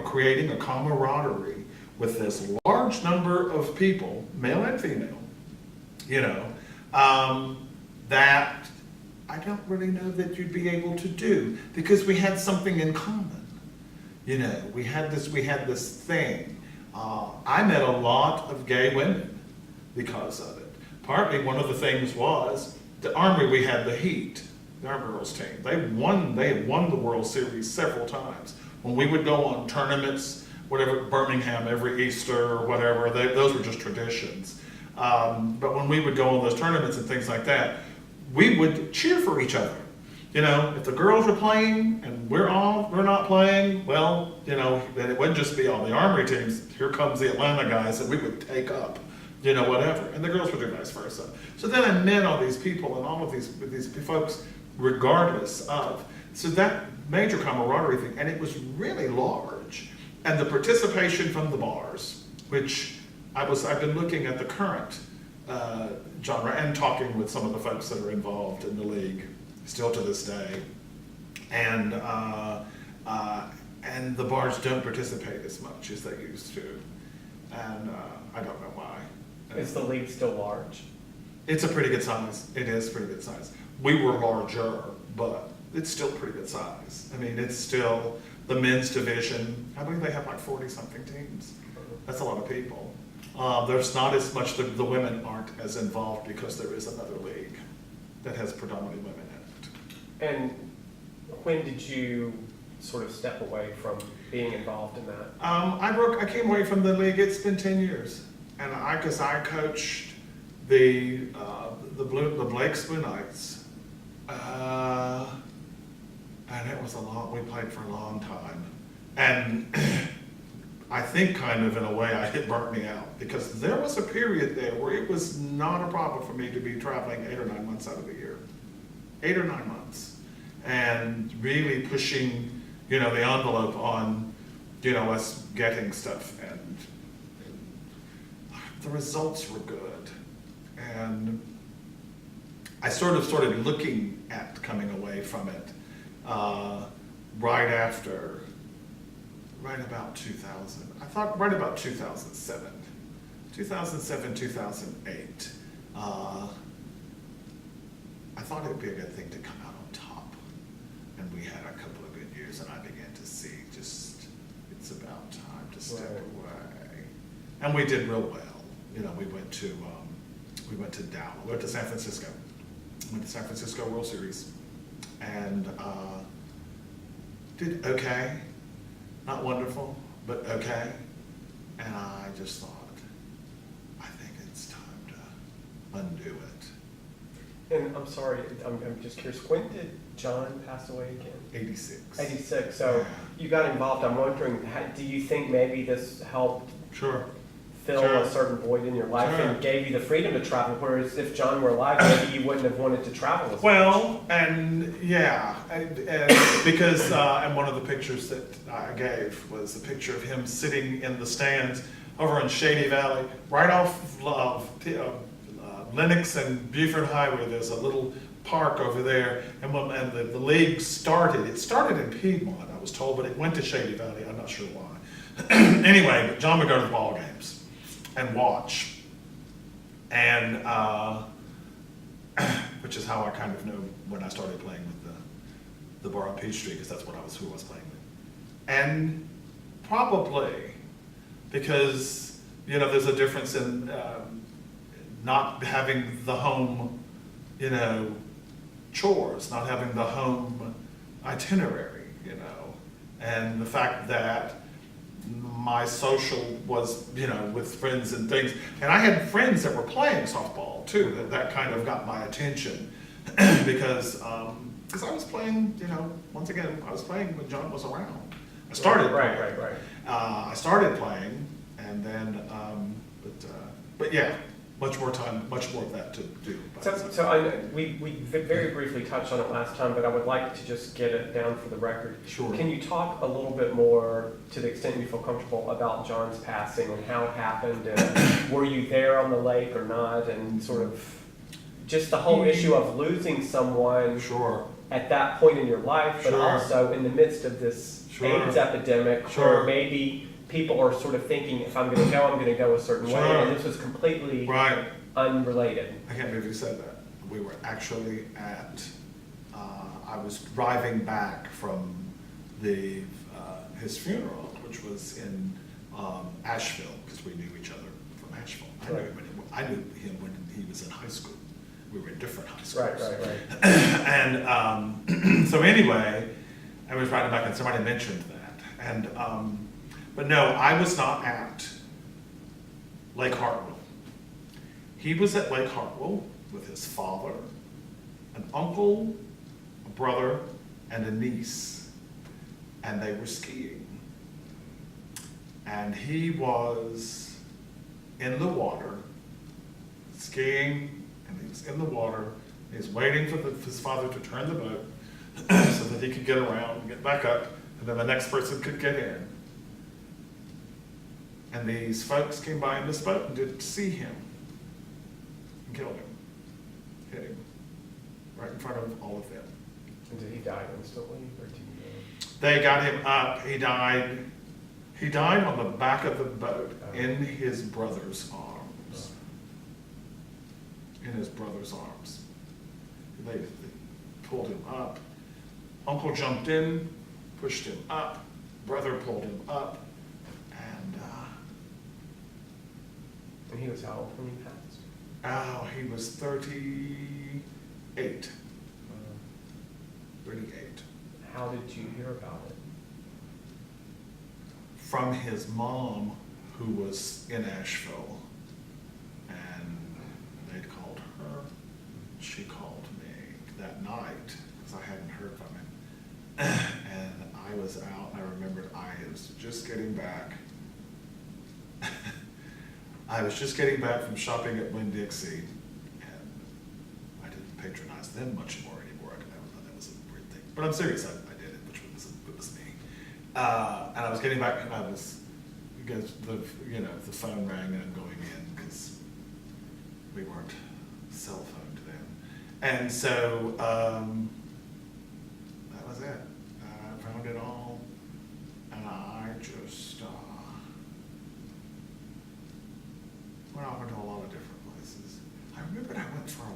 S2: creating a camaraderie with this large number of people, male and female, that I don't really know that you'd be able to do, because we had something in common. We had this thing. I met a lot of gay women because of it. Partly one of the things was the Army. We had the Heat, our girls team. They had won the World Series several times. When we would go on tournaments, whatever, Birmingham every Easter or whatever, those were just traditions. But when we would go on those tournaments and things like that, we would cheer for each other. If the girls were playing and we're not playing, well, then it wouldn't just be all the Armory teams. Here comes the Atlanta guys that we would take up, whatever. And the girls would do vice versa. So then I met all these people and all of these folks, regardless of. So that major camaraderie thing, and it was really large. And the participation from the bars, which I've been looking at the current genre and talking with some of the folks that are involved in the league still to this day. And the bars don't participate as much as they used to. And I don't know why.
S1: Is the league still large?
S2: It's a pretty good size. It is pretty good size. We were larger, but it's still pretty good size. I mean, it's still the men's division. I believe they have like 40-something teams. That's a lot of people. There's not as much, the women aren't as involved because there is another league that has predominantly women in it.
S1: And when did you sort of step away from being involved in that?
S2: I came away from the league. It's been 10 years, and because I coached the Blake's Blue Knights, and it was a long. We played for a long time, and I think kind of in a way it burnt me out because there was a period there where it was not a problem for me to be traveling 8 or 9 months out of the year, 8 or 9 months, and really pushing, the envelope on, us getting stuff, and the results were good. And I sort of started looking at coming away from it right about 2000. I thought right about 2007, 2008. I thought it would be a good thing to come out on top. And we had a couple of good years, and I began to see it's about time to step away. And we did real well. We went to Dallas. We went to San Francisco. Went to San Francisco World Series, and did okay. Not wonderful, but okay. And I just thought, I think it's time to undo it.
S1: And I'm sorry, I'm just curious, when did John pass away again?
S2: 86.
S1: 86, so
S2: Yeah.
S1: you got involved. I'm wondering, do you think maybe this helped
S2: Sure.
S1: fill
S2: Sure.
S1: a certain void in your life
S2: Sure.
S1: and gave you the freedom to travel, whereas if John were alive, maybe you wouldn't have wanted to travel as much?
S2: Well, and yeah, and because and one of the pictures that I gave was a picture of him sitting in the stands over in Shady Valley, right off Lenox and Buford Highway. There's a little park over there, and the league started. It started in Piedmont, I was told, but it went to Shady Valley. I'm not sure why. Anyway, but John would go to the ball games and watch, and which is how I kind of know when I started playing with the bar on Peachtree, because that's who I was playing with. And probably because there's a difference in not having the home chores, not having the home itinerary, and the fact that my social was, with friends and things. And I had friends that were playing softball too, that kind of got my attention because I was playing, once again, I was playing when John was around. I started playing.
S1: Right.
S2: I started playing, and then, but yeah, much more of that to do.
S1: We very briefly touched on it last time, but I would like to just get it down for the record.
S2: Sure.
S1: Can you talk a little bit more, to the extent you feel comfortable, about John's passing and how it happened, and were you there on the lake or not, and sort of just the whole issue of losing someone
S2: Sure.
S1: at that point in your life, but
S2: Sure.
S1: also in the midst of this
S2: Sure.
S1: AIDS epidemic,
S2: Sure.
S1: where maybe people are sort of thinking, if I'm going to go a certain way,
S2: Sure.
S1: and this was completely
S2: Right.
S1: unrelated.
S2: I can't believe you said that. We were actually at, I was driving back from his funeral, which was in Asheville, because we knew each other from Asheville. I knew him when he was in high school. We were in different high schools.
S1: Right.
S2: And so anyway, I was riding back and somebody mentioned that. And, but no, I was not at Lake Hartwell. He was at Lake Hartwell with his father, an uncle, a brother, and a niece, and they were skiing. And he was in the water, skiing, and he was in the water He's waiting for his father to turn the boat so that he could get around and get back up, and then the next person could get in. And these folks came by in this boat and didn't see him and killed him, hit him, right in front of all of them.
S1: And did he die instantly, or did you know?
S2: They got him up. He died. He died on the back of the boat in his brother's arms. In his brother's arms. They pulled him up. Uncle jumped in, pushed him up. Brother pulled him up.
S1: And he was how old when he passed?
S2: Oh, he was 38. 38.
S1: How did you hear about it?
S2: From his mom, who was in Asheville, and they'd called her. She called me that night because I hadn't heard from him, and I was out. And I remembered I was just getting back. I was just getting back from shopping at Winn-Dixie, and I didn't patronize them much more anymore. I thought that was a weird thing, but I'm serious. I did it, which was me. And I was getting back, and I was, because the phone rang, and I'm going in because we weren't cell phoned then, and so that was it. I found it all, and I just went off into a lot of different places. I remembered I went for a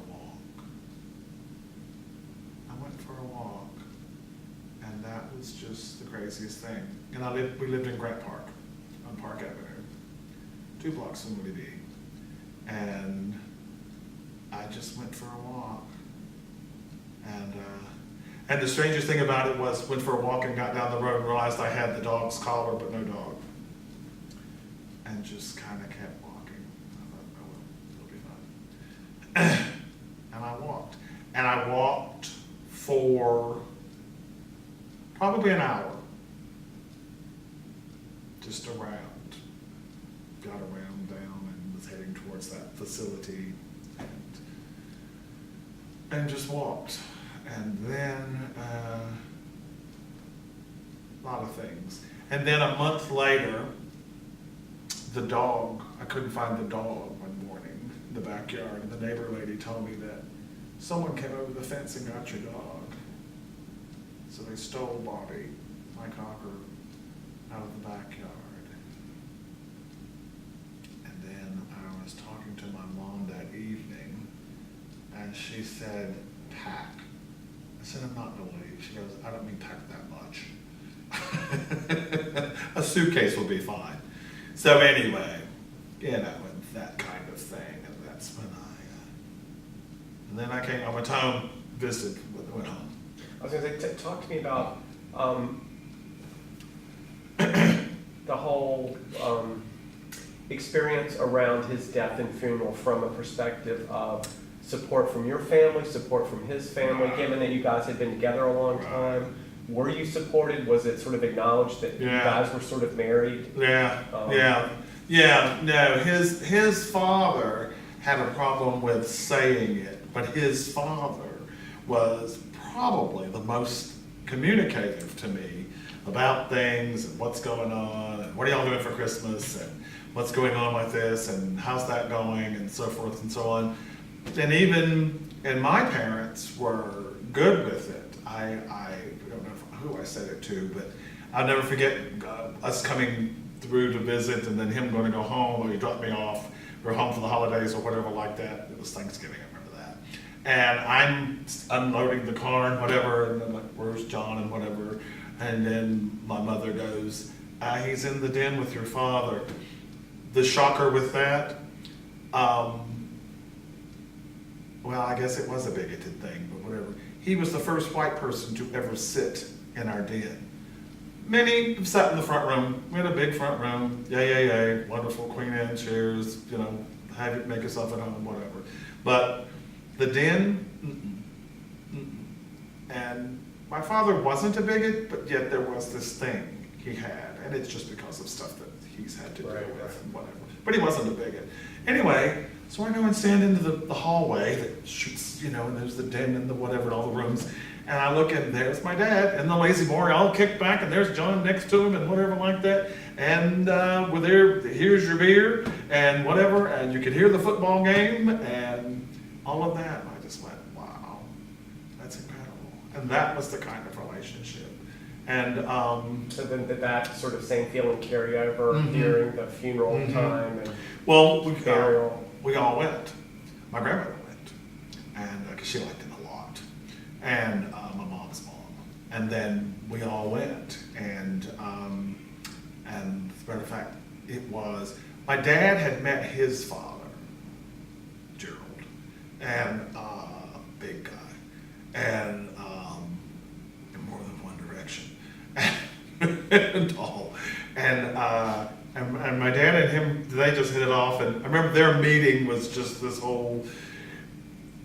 S2: walk, and that was just the craziest thing. And we lived in Grant Park, on Park Avenue, 2 blocks from Woody B. And I just went for a walk. And the strangest thing about it was, went for a walk and got down the road and realized I had the dog's collar, but no dog. And just kind of kept walking. I thought, oh well, it'll be fun. And I walked. And I walked for probably an hour. Just around. Got around down and was heading towards that facility. And just walked. And then a lot of things. And then a month later, the dog, I couldn't find the dog one morning in the backyard, and the neighbor lady told me that someone came over the fence and got your dog. So they stole Bobby, my cocker, out of the backyard. And then I was talking to my mom that evening, and she said, pack. I said, I'm not going to leave. She goes, I don't mean pack that much. A suitcase will be fine. So anyway, and that kind of thing, and that's when and then I went home, visited, went home.
S1: I was going to say, talk to me about the whole experience around his death and funeral from a perspective of support from your family, support from his family, given that you guys had been together a long time. Were you supported? Was it sort of acknowledged that you guys were sort of married?
S2: No, his father had a problem with saying it, but his father was probably the most communicative to me about things and what's going on and what are y'all doing for Christmas and what's going on with this and how's that going and so forth and so on. And and my parents were good with it. I don't know who I said it to, but I'll never forget us coming through to visit and then him going to go home, or he dropped me off, or home for the holidays or whatever like that. It was Thanksgiving, I remember that. And I'm unloading the car and whatever, and I'm like, where's John and whatever. And then my mother goes, he's in the den with your father. The shocker with that, well, I guess it was a bigoted thing, but whatever. He was the first white person to ever sit in our den. Many have sat in the front room. We had a big front room. Yay, wonderful Queen Anne chairs, have it, make yourself at home, whatever. But the den, And my father wasn't a bigot, but yet there was this thing he had, and it's just because of stuff that he's had to deal with and whatever. But he wasn't a bigot. Anyway, So I go and stand into the hallway that shoots, and there's the den and the whatever and all the rooms. And I look and there's my dad and the lazy boy all kicked back, and there's John next to him and whatever like that. And here's your beer and whatever, and you could hear the football game and all of that. And I just went, wow, that's incredible. And that was the kind of relationship. And
S1: so then did that sort of same feeling carry over during the funeral time and burial?
S2: We all went. My grandmother went, and because she liked him a lot, and my mom's mom, and then we all went, and as a matter of fact, it was my dad had met his father, Gerald, and big guy, and in more than one direction, and tall, and my dad and him, they just hit it off. And I remember their meeting was just this whole,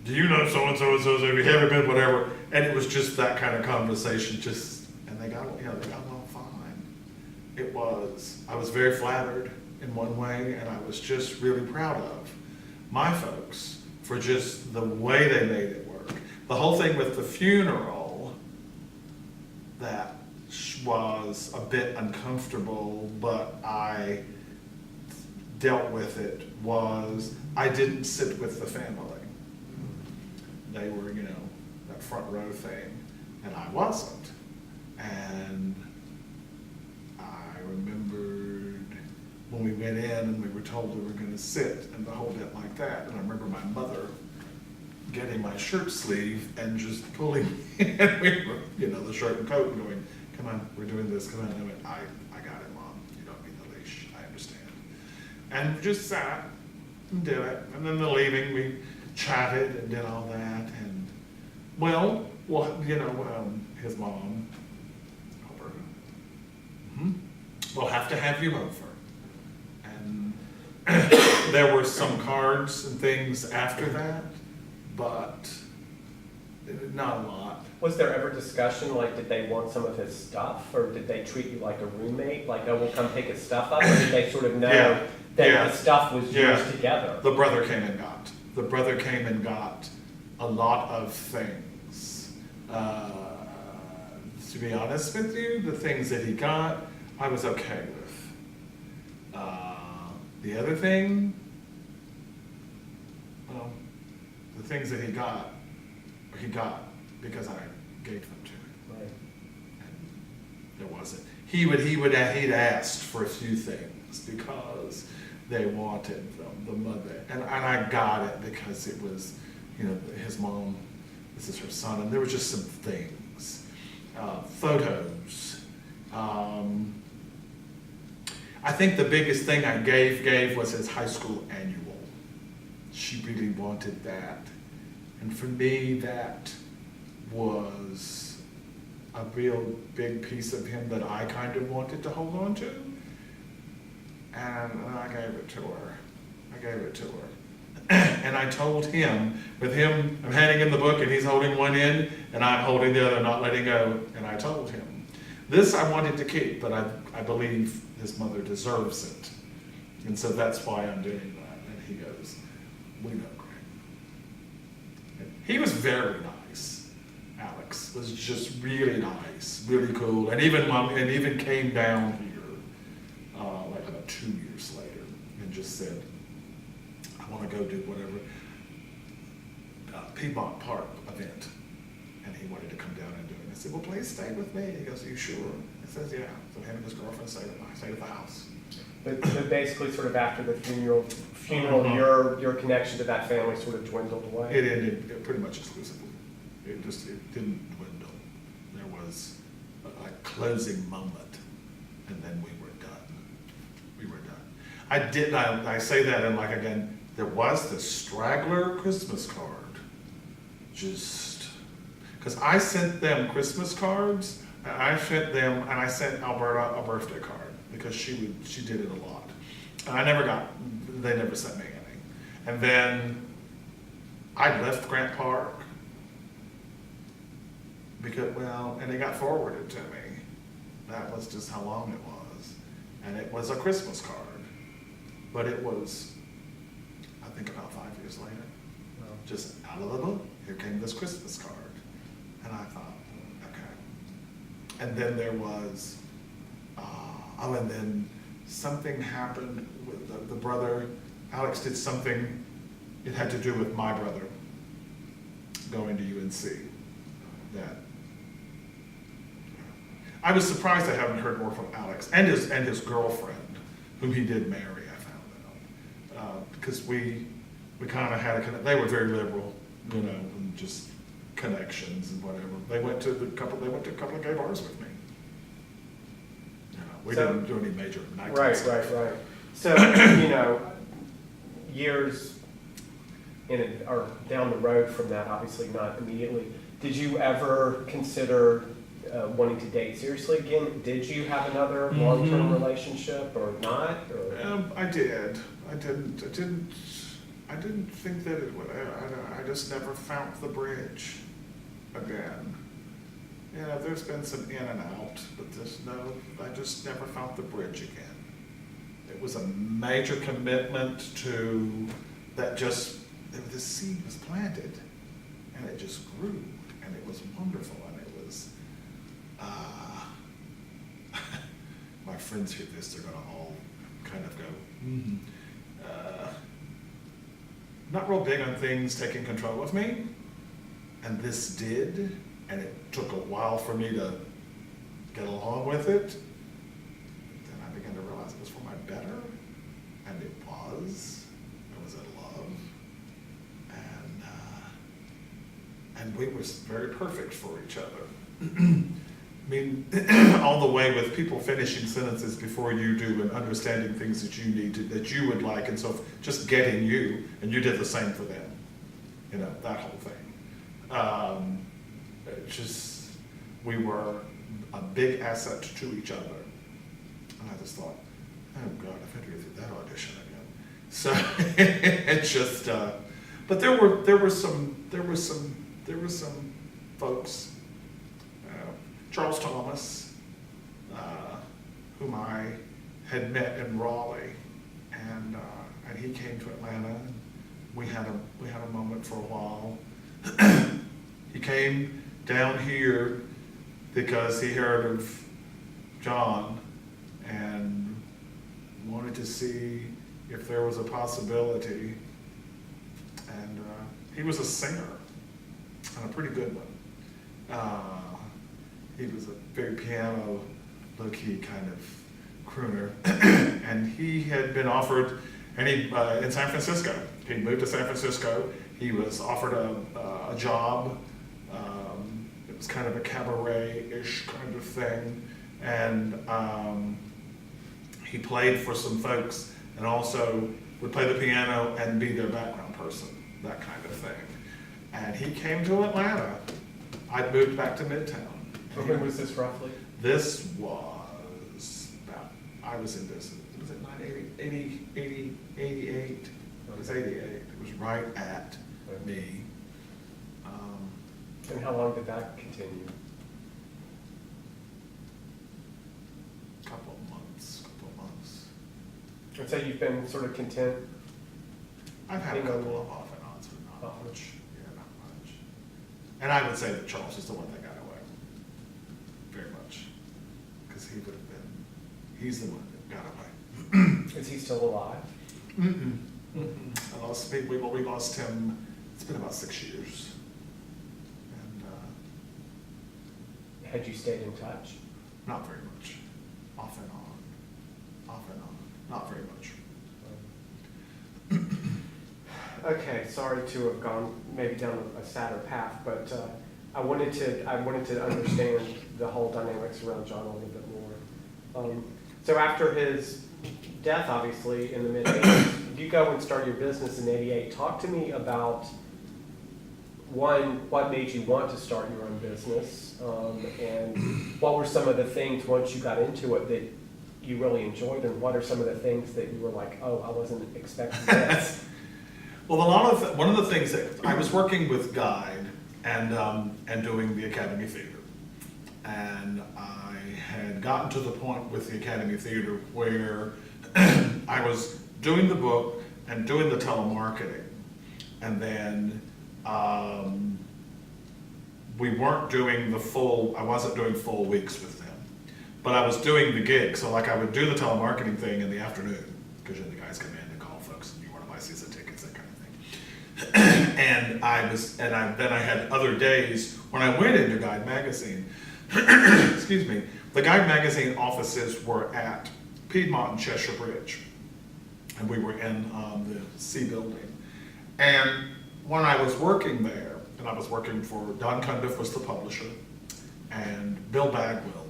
S2: do you know so-and-so and so, have you ever been, whatever. And it was just that kind of conversation, and they got along fine. I was very flattered in one way, and I was just really proud of my folks for just the way they made it work. The whole thing with the funeral, that was a bit uncomfortable, but I dealt with it, was I didn't sit with the family. They were, that front row thing, and I wasn't. And I remembered when we went in and we were told we were going to sit and hold it like that, and I remember my mother getting my shirt sleeve and just pulling and we were, the shirt and coat, and going, come on, we're doing this, come on. And I went, I got it, Mom. You don't need the leash, I understand. And just sat and did it. And then the leaving, we chatted and did all that. And, his mom, Alberta, we'll have to have you over. And there were some cards and things after that, but not a lot.
S1: Was there ever discussion, did they want some of his stuff, or did they treat you like a roommate, we'll come take his stuff up, or did they sort of know that the stuff was used together?
S2: The brother came and got a lot of things. To be honest with you, the things that he got, I was okay with. The other thing, the things that he got because I gave them to him.
S1: Right.
S2: And there wasn't. He'd asked for a few things because they wanted the mother, and I got it because it was, his mom. This is her son, and there were just some things, photos. I think the biggest thing I gave was his high school annual. She really wanted that. And for me, that was a real big piece of him that I kind of wanted to hold on to. And I gave it to her. And I told him, I'm handing him the book and he's holding one end and I'm holding the other, not letting go. And I told him, this I wanted to keep, but I believe his mother deserves it. And so that's why I'm doing that. And he goes, we know, Greg. He was very nice. Alex was just really nice, really cool, and even came down here about 2 years later and just said, "I want to go do whatever Piedmont Park event," and he wanted to come down and do it. I said, "Well, please stay with me." He goes, "Are you sure?" I says, "Yeah." So him and his girlfriend stayed at the house.
S1: But basically, sort of after the funeral, your connection to that family sort of dwindled away.
S2: It ended pretty much exclusively. It didn't dwindle. There was a closing moment, and then we were done. I say that, and again, there was the straggler Christmas card. Just because I sent them Christmas cards, and I sent Alberta a birthday card because she did it a lot. And they never sent me any. And then I left Grant Park and it got forwarded to me. That was just how long it was. And it was a Christmas card. But it was a think about 5 years later,
S1: Wow.
S2: just out of the blue, here came this Christmas card. And I thought, okay. And then there was, and then something happened with the brother. Alex did something, it had to do with my brother going to UNC. That I was surprised I haven't heard more from Alex and his girlfriend, whom he did marry, I found out. Because we kind of had they were very liberal, you know, and just connections and whatever. They went to a couple of gay bars with me. You know, we didn't do any major night
S1: Right. So, you know, years or down the road from that, obviously not immediately, did you ever consider wanting to date seriously again? Did you have another long-term relationship or not? Or?
S2: I did. I didn't think that it would. I just never found the bridge again. Yeah, there's been some in and out, but I just never found the bridge again. It was a major commitment to that the seed was planted and it just grew and it was wonderful and it was, my friends hear this, they're gonna all kind of go, not real big on things taking control of me, and this did, and it took a while for me to get along with it. Then I began to realize it was for my better, and it was. I was in love, and we were very perfect for each other. I mean, all the way with people finishing sentences before you do and understanding things that you need to, that you would like, and so just getting you, and you did the same for them. You know, that whole thing. We were a big asset to each other. And I just thought, oh God, I've had to go through that audition again. So it just, but there were some folks, Charles Thomas, whom I had met in Raleigh, and he came to Atlanta. And we had a moment for a while. He came down here because he heard of John and wanted to see if there was a possibility. And he was a singer, and a pretty good one. He was a very piano, low-key kind of crooner, and he had been offered, and in San Francisco. He moved to San Francisco. He was offered a job. It was kind of a cabaret-ish kind of thing, and he played for some folks, and also would play the piano and be their background person, that kind of thing. And he came to Atlanta. I'd moved back to Midtown.
S1: When was this roughly?
S2: This was about, I was in business, was it 88? It was 88. It was right at me.
S1: And how long did that continue?
S2: Couple of months.
S1: And so you've been sort of content?
S2: I've had a couple of off and ons, but not much. Yeah, not much. And I would say that Charles is the one that got away. Very much. Because he would have been, he's the one that got away.
S1: Is he still alive?
S2: I lost, we lost him, it's been about 6 years. And
S1: Had you stayed in touch?
S2: not very much. Off and on. Not very much.
S1: Okay, sorry to have gone maybe down a sadder path, but I wanted to understand the whole dynamics around John a little bit more. So after his death, obviously, in the mid-80s, you go and start your business in '88. Talk to me about, one, what made you want to start your own business, and what were some of the things once you got into it that you really enjoyed, and what are some of the things that you were like, oh, I wasn't expecting this?
S2: Well, one of the things that I was working with Guide and doing the Academy Theater, and I had gotten to the point with the Academy Theater where I was doing the book, and doing the telemarketing. And then we weren't doing I wasn't doing full weeks with them, but I was doing the gig. So like I would do the telemarketing thing in the afternoon, because the guys come in and call folks and you want to buy season tickets, that kind of thing. And then I had other days when I went into Guide Magazine, excuse me, the Guide Magazine offices were at Piedmont and Cheshire Bridge. And we were in the C building. And when I was working there, and I was working for, Don Cundiff was the publisher, and Bill Bagwell,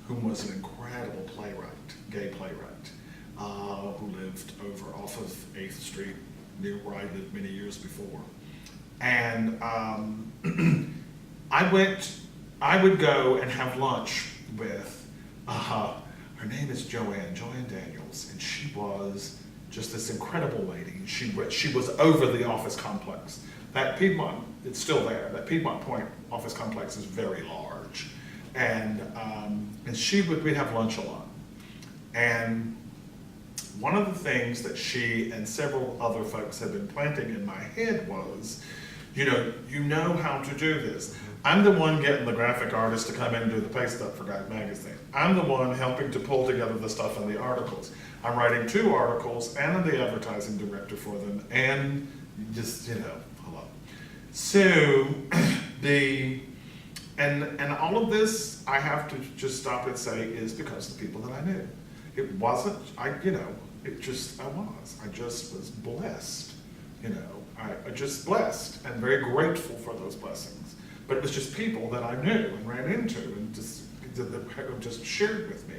S2: who was an incredible playwright, gay playwright, who lived over off of 8th Street, near where I lived many years before. And I would go and have lunch with, her name is Joanne Daniels, and she was just this incredible lady. She was over the office complex. That Piedmont, it's still there. That Piedmont Point office complex is very large. And we'd have lunch a lot. And one of the things that she and several other folks had been planting in my head was, you know how to do this. I'm the one getting the graphic artist to come in and do the pay stuff for Guide Magazine. I'm the one helping to pull together the stuff in the articles. I'm writing 2 articles and I'm the advertising director for them, and just, hello. So and all of this, I have to just stop and say, is because of the people that I knew. It wasn't, I just was blessed, I just blessed and very grateful for those blessings. But it was just people that I knew and ran into and just shared with me.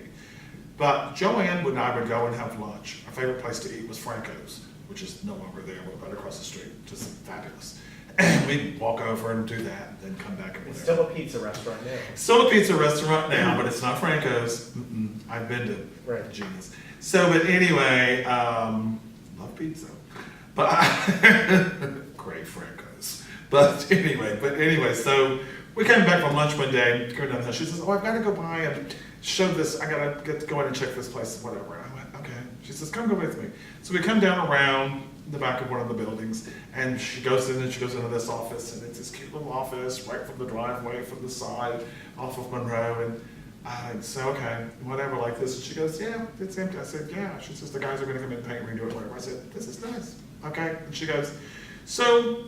S2: But Joanne and I would go and have lunch. Our favorite place to eat was Franco's, which is no longer there. We're right across the street. Just fabulous. And we'd walk over and do that, and then come back and whatever.
S1: It's still a pizza restaurant now.
S2: Still a pizza restaurant now, but it's not Franco's. I've been to Gina's. So, but anyway, love pizza. But great Franco's. But anyway, so we came back from lunch one day, go down the hill. She says, I've got to go by and show this, I got to go in and check this place, whatever. I went, okay. She says, come go with me. So we come down around the back of one of the buildings, and she goes in and she goes into this office, and it's this cute little office right from the driveway, from the side, off of Monroe, and I said, okay, whatever, like this. And she goes, yeah, it's empty. I said, yeah. She says, the guys are going to come in and paint, redo it, whatever. I said, this is nice. Okay. And she goes, so,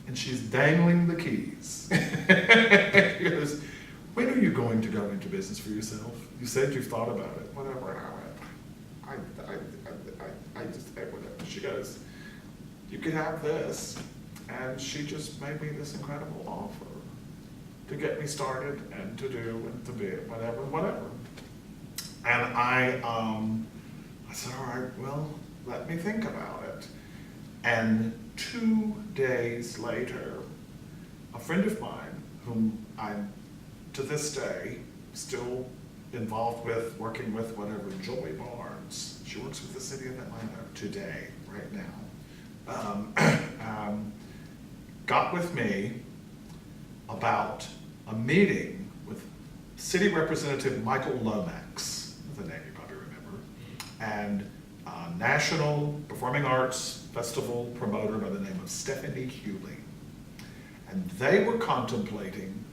S2: and she's dangling the keys. She goes, when are you going to go into business for yourself? You said you've thought about it, whatever. And I went, I just said whatever. She goes, you could have this. And she just made me this incredible offer to get me started and to do and to be whatever. And I said, all right, well, let me think about it. And 2 days later, a friend of mine, whom I'm to this day still involved with, working with, whatever, Joy Barnes, she works with the city of Atlanta today, right now, got with me about a meeting with City Representative Michael Lomax, the name you probably remember, and National Performing Arts Festival promoter by the name of Stephanie Hewley. And they were contemplating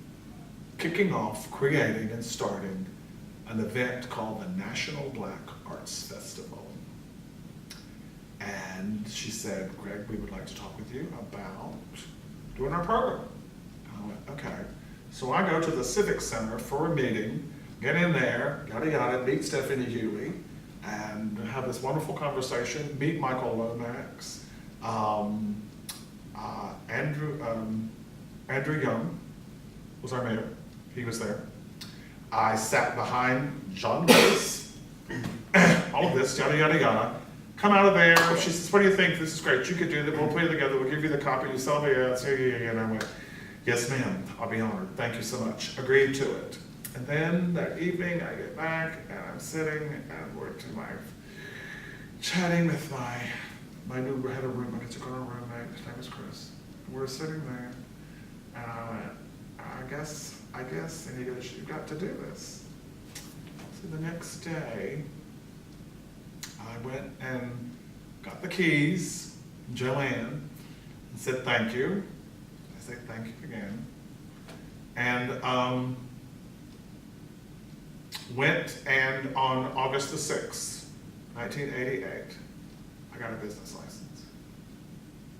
S2: kicking off, creating, and starting an event called the National Black Arts Festival. And she said, Greg, we would like to talk with you about doing our program. And I went, okay. So I go to the Civic Center for a meeting, get in there, yada yada, meet Stephanie Hewley, and have this wonderful conversation, meet Michael Lomax, Andrew Young was our mayor. He was there. I sat behind John Lewis, all of this, yada, yada, yada. Come out of there. She says, what do you think? This is great. You could do that. We'll put it together. We'll give you the copy. You sell me ads. And I went, yes, ma'am. I'll be honored. Thank you so much. Agreed to it. And then that evening, I get back, and I'm sitting, and we're chatting with my new head of room. I took on a roommate. His name is Chris. And we're sitting there, and I went, I guess, and he goes, you've got to do this. So the next day, I went and got the keys, Joanne, and said thank you. I say thank you again. And went, and on August the 6th, 1988, I got a business license.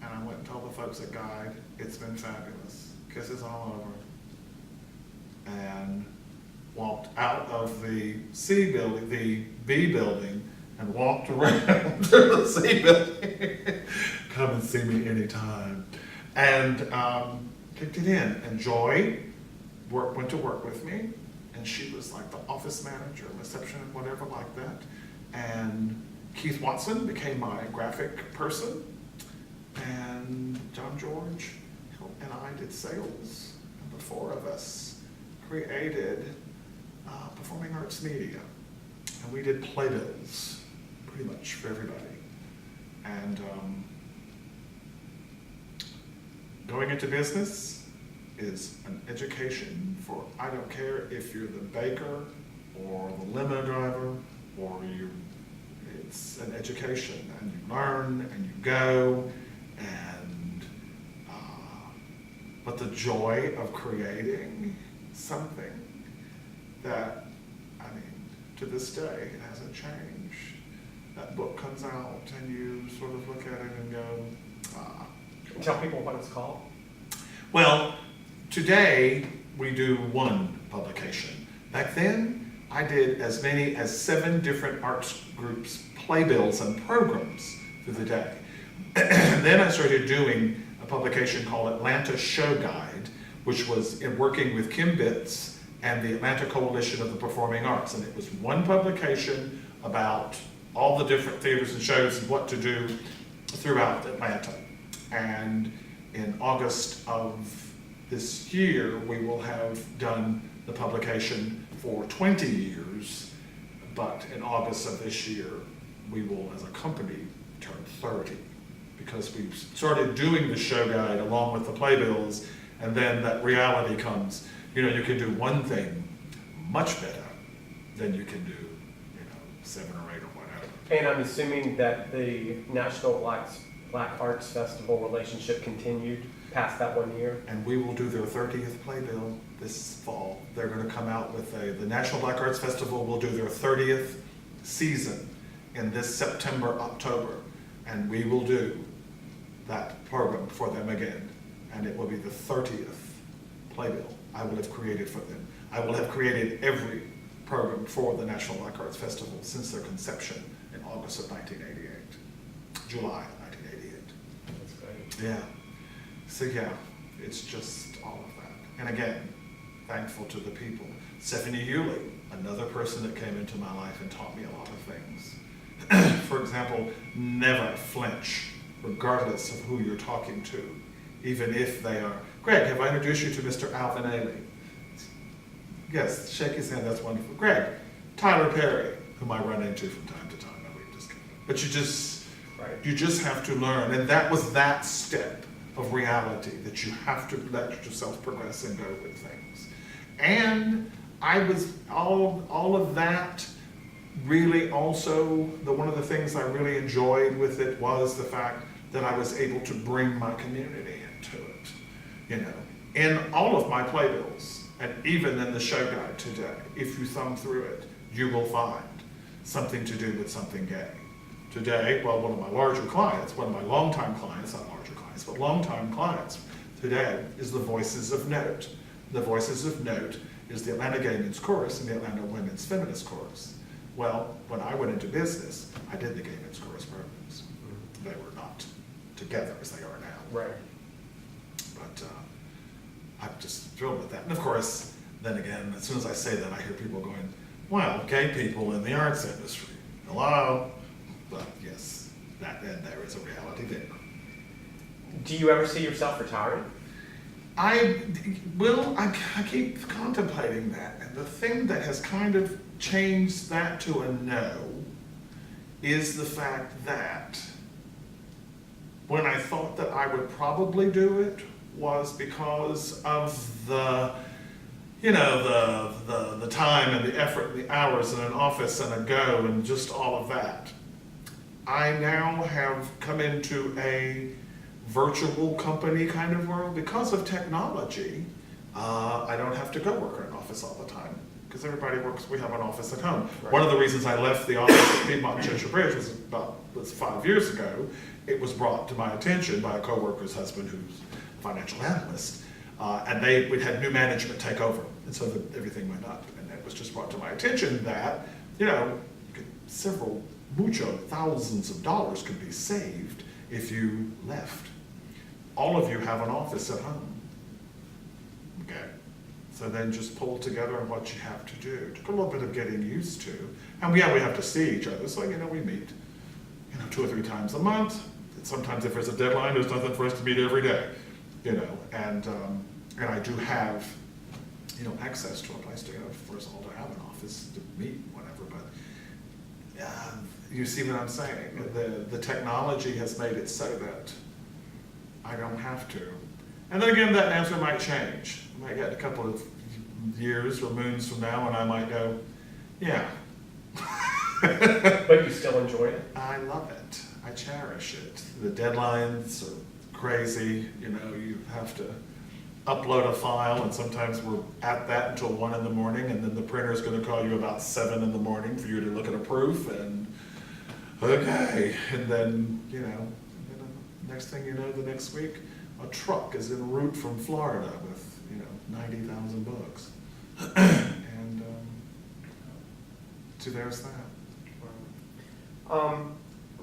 S2: And I went and told the folks at Guide, it's been fabulous. Kisses all over. And walked out of the C building, the B building, and walked around to the C building. Come and see me anytime. And kicked it in. And Joy went to work with me, and she was like the office manager, reception, whatever like that. And Keith Watson became my graphic person, and John George and I did sales, and the four of us created performing arts media, and we did playbills pretty much for everybody. And going into business is an education for, I don't care if you're the baker or the limo driver or it's an education, and you learn and you go, and but the joy of creating something that, I mean, to this day, it hasn't changed. That book comes out and you sort of look at it and go,
S1: Tell people what it's called.
S2: Well, today we do one publication. Back then, I did as many as 7 different arts groups, playbills, and programs through the day. Then I started doing a publication called Atlanta Show Guide, which was in working with Kim Bitts and the Atlanta Coalition of the Performing Arts. And it was one publication about all the different theaters and shows and what to do throughout Atlanta. And in August of this year, we will have done the publication for 20 years, but in August of this year, we will, as a company, turn 30, because we started doing the show guide along with the playbills, and then that reality comes, you know, you can do one thing much better than you can do, 7 or 8 or whatever.
S1: And I'm assuming that the National Black Arts Festival relationship continued past that 1 year?
S2: And we will do their 30th playbill this fall. They're going to come out with the National Black Arts Festival will do their 30th season in this September, October, and we will do that program for them again. And it will be the 30th playbill I will have created for them. I will have created every program for the National Black Arts Festival since their conception in August of 1988, July of 1988.
S1: That's great.
S2: Yeah. So yeah, it's just all of that. And again, thankful to the people. Stephanie Hewley, another person that came into my life and taught me a lot of things. For example, never flinch, regardless of who you're talking to, even if they are, Greg, have I introduced you to Mr. Alvin Ailey? Yes, shake his hand, that's wonderful. Greg, Tyler Perry, whom I run into from time to time. No, we just kidding. But you just have to learn, and that was that step of reality, that you have to let yourself progress and go with things. And I was, all of that really also, one of the things I really enjoyed with it was the fact that I was able to bring my community into it. In all of my playbills, and even in the show guide today, if you thumb through it, you will find something to do with something gay. Today, well, one of my larger clients, one of my longtime clients, not larger clients, but longtime clients today is the Voices of Note. The Voices of Note is the Atlanta Gay Men's Chorus and the Atlanta Women's Feminist Chorus. Well, when I went into business, I did the Gay Men's Chorus programs. They were not together as they are now.
S1: Right.
S2: But I'm just thrilled with that. And of course, then again, as soon as I say that, I hear people going, well, gay people in the arts industry, hello? But yes, that then there is a reality there.
S1: Do you ever see yourself retiring?
S2: I keep contemplating that, and the thing that has kind of changed that to a no is the fact that when I thought that I would probably do it was because of the time and the effort and the hours in an office and a go and just all of that. I now have come into a virtual company kind of world because of technology. I don't have to go work in an office all the time because everybody works, we have an office at home.
S1: Right.
S2: One of the reasons I left the office at Piedmont and Cheshire Bridge was 5 years ago. It was brought to my attention by a coworker's husband who's a financial analyst. And we had new management take over, and so everything went up. And it was just brought to my attention that, thousands of dollars could be saved if you left. All of you have an office at home. Okay. So then just pull together what you have to do. It took a little bit of getting used to. And we have to see each other. So, we meet, 2 or 3 times a month. And sometimes if there's a deadline, there's nothing for us to meet every day, and I do have, access to a place to, for us all to have an office to meet, whatever, but you see what I'm saying? The technology has made it so that I don't have to. And then again, that answer might change. I might get a couple of years or moons from now and I might go, yeah.
S1: But you still enjoy it?
S2: I love it. I cherish it. The deadlines are crazy. You have to upload a file, and sometimes we're at that until 1 in the morning, and then the printer's going to call you about 7 in the morning for you to look at a proof, and okay, and then next thing you know, the next week, a truck is en route from Florida with 90,000 books, and so there's that.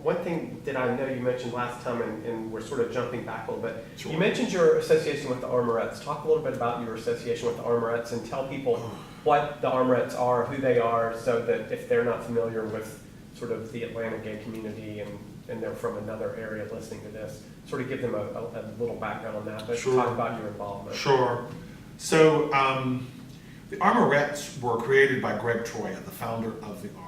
S1: One thing that I know you mentioned last time, and we're sort of jumping back a little bit.
S2: Sure.
S1: You mentioned your association with the Armorettes. Talk a little bit about your association with the Armorettes and tell people what the Armorettes are, who they are, so that if they're not familiar with sort of the Atlanta gay community and they're from another area listening to this, sort of give them a little background on that, but
S2: Sure.
S1: talk about your involvement.
S2: Sure. So the Armorettes were created by Gregg Daugherty, the founder of the Armory.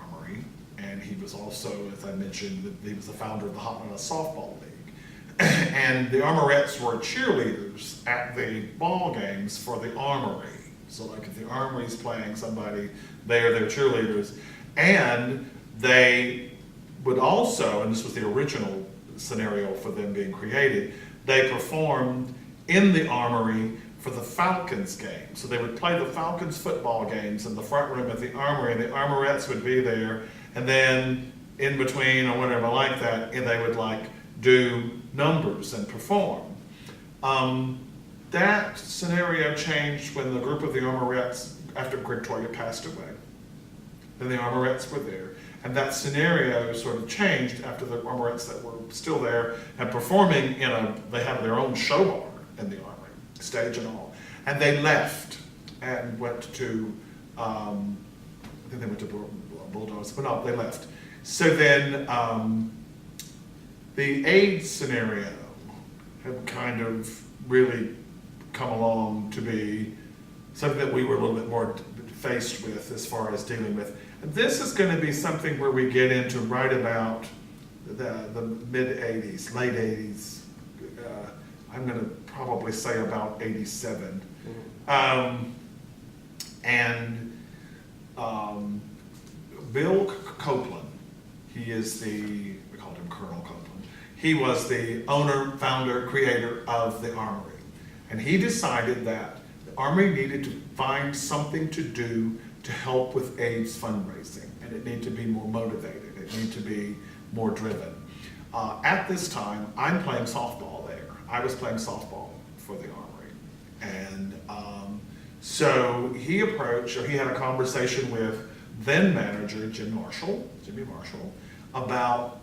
S2: And he was also, as I mentioned, he was the founder of the Hotlanta Softball League. And the Armorettes were cheerleaders at the ball games for the Armory. So like if the Armory's playing somebody, they're their cheerleaders. And they would also, and this was the original scenario for them being created, they performed in the Armory for the Falcons game. So they would play the Falcons football games in the front room at the Armory, and the Armorettes would be there. And then in between or whatever like that, and they would do numbers and perform. That scenario changed when the group of the Armorettes, after Gregg Daugherty passed away. Then the Armorettes were there. And that scenario sort of changed after the Armorettes that were still there and performing they have their own show bar in the Armory, stage and all. And they left and went to, I think they went to Bulldogs, but no, they left. So then the AIDS scenario had kind of really come along to be something that we were a little bit more faced with as far as dealing with. And this is going to be something where we get into right about the mid-'80s, late 80s. I'm going to probably say about 87. Bill Copeland, he is we called him Colonel Copeland. He was the owner, founder, creator of the Armory. And he decided that the Armory needed to find something to do to help with AIDS fundraising. And it needed to be more motivated. It needed to be more driven. At this time, I'm playing softball there. I was playing softball for the Armory. And so he had a conversation with then manager Jimmy Marshall, about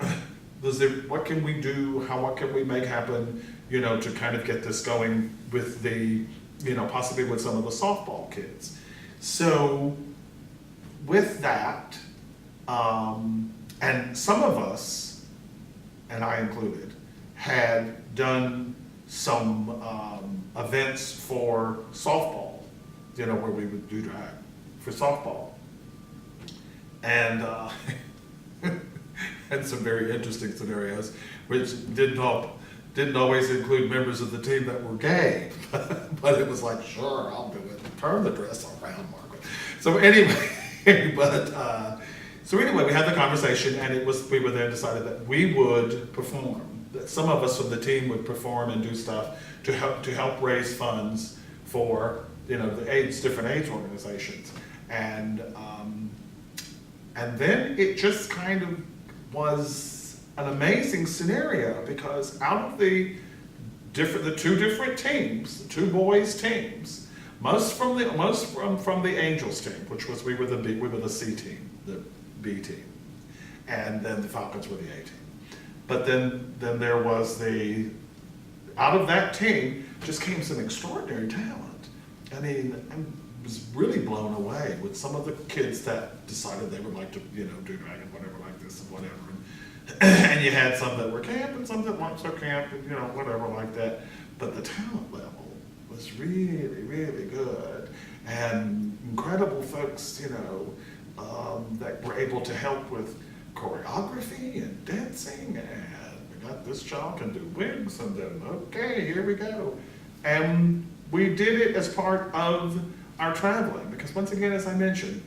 S2: what can we do, what can we make happen, to kind of get this going with the, possibly with some of the softball kids. So with that, and some of us, and I included, had done some events for softball, where we would do drag for softball. And had some very interesting scenarios, which didn't always include members of the team that were gay, but it was like, sure, I'll do it. Turn the dress around, Margaret. So anyway, So anyway, we had the conversation, and we were then decided that we would perform. That some of us from the team would perform and do stuff to help raise funds for the different AIDS organizations, and then it just kind of was an amazing scenario, because out of the two different teams, the two boys teams, most from the Angels team, which was we were the C team, the B team, and then the Falcons were the A team. But then there was out of that team just came some extraordinary talent. I mean, I was really blown away with some of the kids that decided they would like to, do drag and whatever like this and whatever. And you had some that were camp and some that weren't so camp and, whatever like that. But the talent level was really, really good. And incredible folks, that were able to help with choreography and dancing, and we got this child can do wigs, and then okay, here we go. And we did it as part of our traveling, because once again, as I mentioned,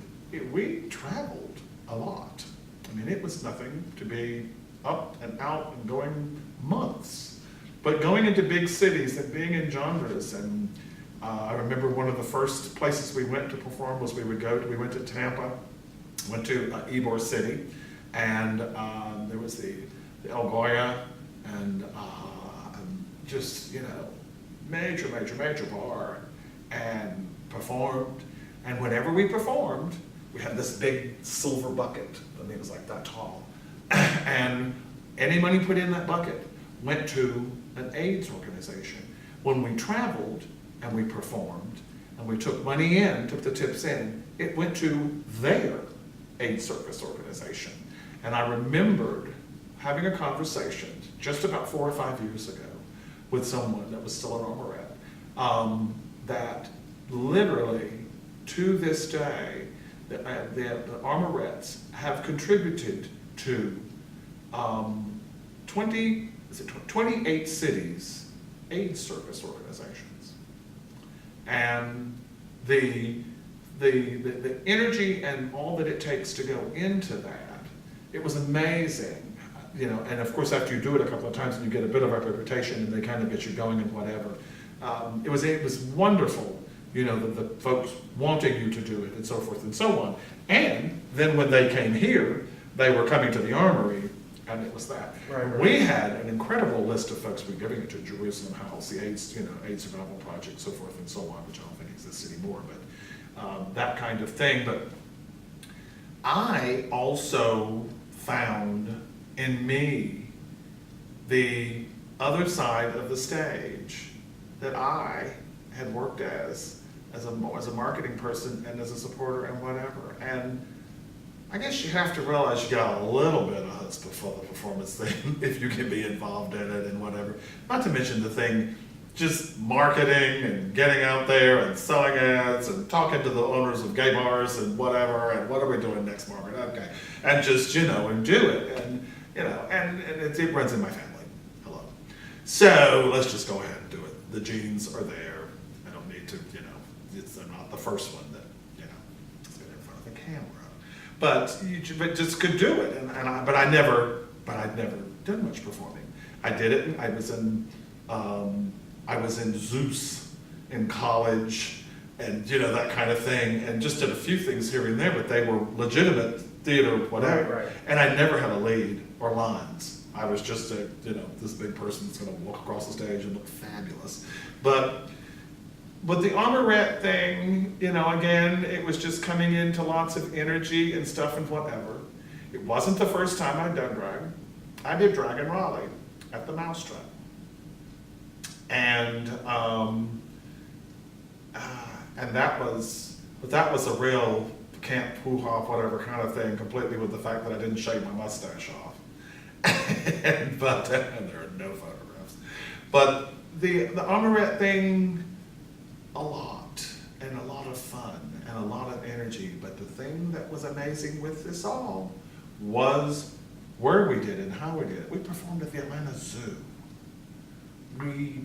S2: we traveled a lot. I mean, it was nothing to be up and out and going months, but going into big cities and being in genres. And I remember one of the first places we went to perform was we went to Tampa, went to Ybor City, and there was the El Goya, and just, major bar, and performed. And whenever we performed, we had this big silver bucket. I mean, it was like that tall. And any money put in that bucket went to an AIDS organization. When we traveled and we performed, and we took money in, took the tips in, it went to their AIDS service organization. And I remembered having a conversation just about 4 or 5 years ago with someone that was still an armorette, that literally to this day, the armorettes have contributed to 28 cities AIDS service organizations. And the energy and all that it takes to go into that, it was amazing. And of course, after you do it a couple of times and you get a bit of a reputation and they kind of get you going and whatever, it was wonderful, the folks wanting you to do it and so forth and so on. And then when they came here, they were coming to the Armory, and it was that.
S1: Right.
S2: We had an incredible list of folks. We're giving it to Jerusalem House, the AIDS, AIDS Survival Project, so forth and so on, which I don't think exists anymore, but that kind of thing. But I also found in me the other side of the stage that I had worked as a marketing person and as a supporter and whatever. And I guess you have to realize you got a little bit of chutzpah for the performance thing if you can be involved in it and whatever. Not to mention the thing, just marketing and getting out there and selling ads and talking to the owners of gay bars and whatever, and what are we doing next, Margaret? Okay. And just, and do it. And, and it runs in my family. Hello. So let's just go ahead and do it. The genes are there. I don't need to, they're not the first one that, is in front of the camera. But but just could do it. But I'd never done much performing. I did it. I was in Zeus in college, and that kind of thing, and just did a few things here and there, but they were legitimate theater, whatever.
S1: Right.
S2: And I never had a lead or lines. I was just this big person that's going to walk across the stage and look fabulous. But the armorette thing, again, it was just coming into lots of energy and stuff and whatever. It wasn't the first time I'd done drag. I did drag in Raleigh at the Mousetrap. And that was a real camp hoo-ha whatever kind of thing, completely with the fact that I didn't shave my mustache off. and there are no photographs. But the armorette thing, a lot of fun and a lot of energy. But the thing that was amazing with this all was where we did it and how we did it. We performed at the Atlanta Zoo. We,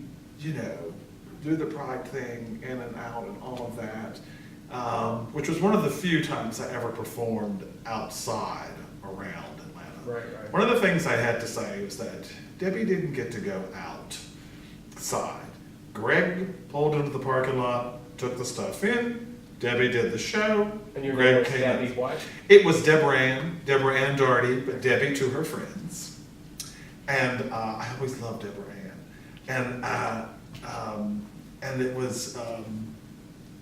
S2: do the pride thing in and out and all of that. which was one of the few times I ever performed outside around Atlanta.
S1: Right.
S2: One of the things I had to say was that Debbie didn't get to go outside. Greg pulled into the parking lot, took the stuff in, Debbie did the show.
S1: And your
S2: Greg
S1: name was
S2: came
S1: Debbie
S2: in.
S1: what?
S2: It was Deborah Ann Daugherty, but Debbie to her friends. And I always loved Deborah Ann. And it was, and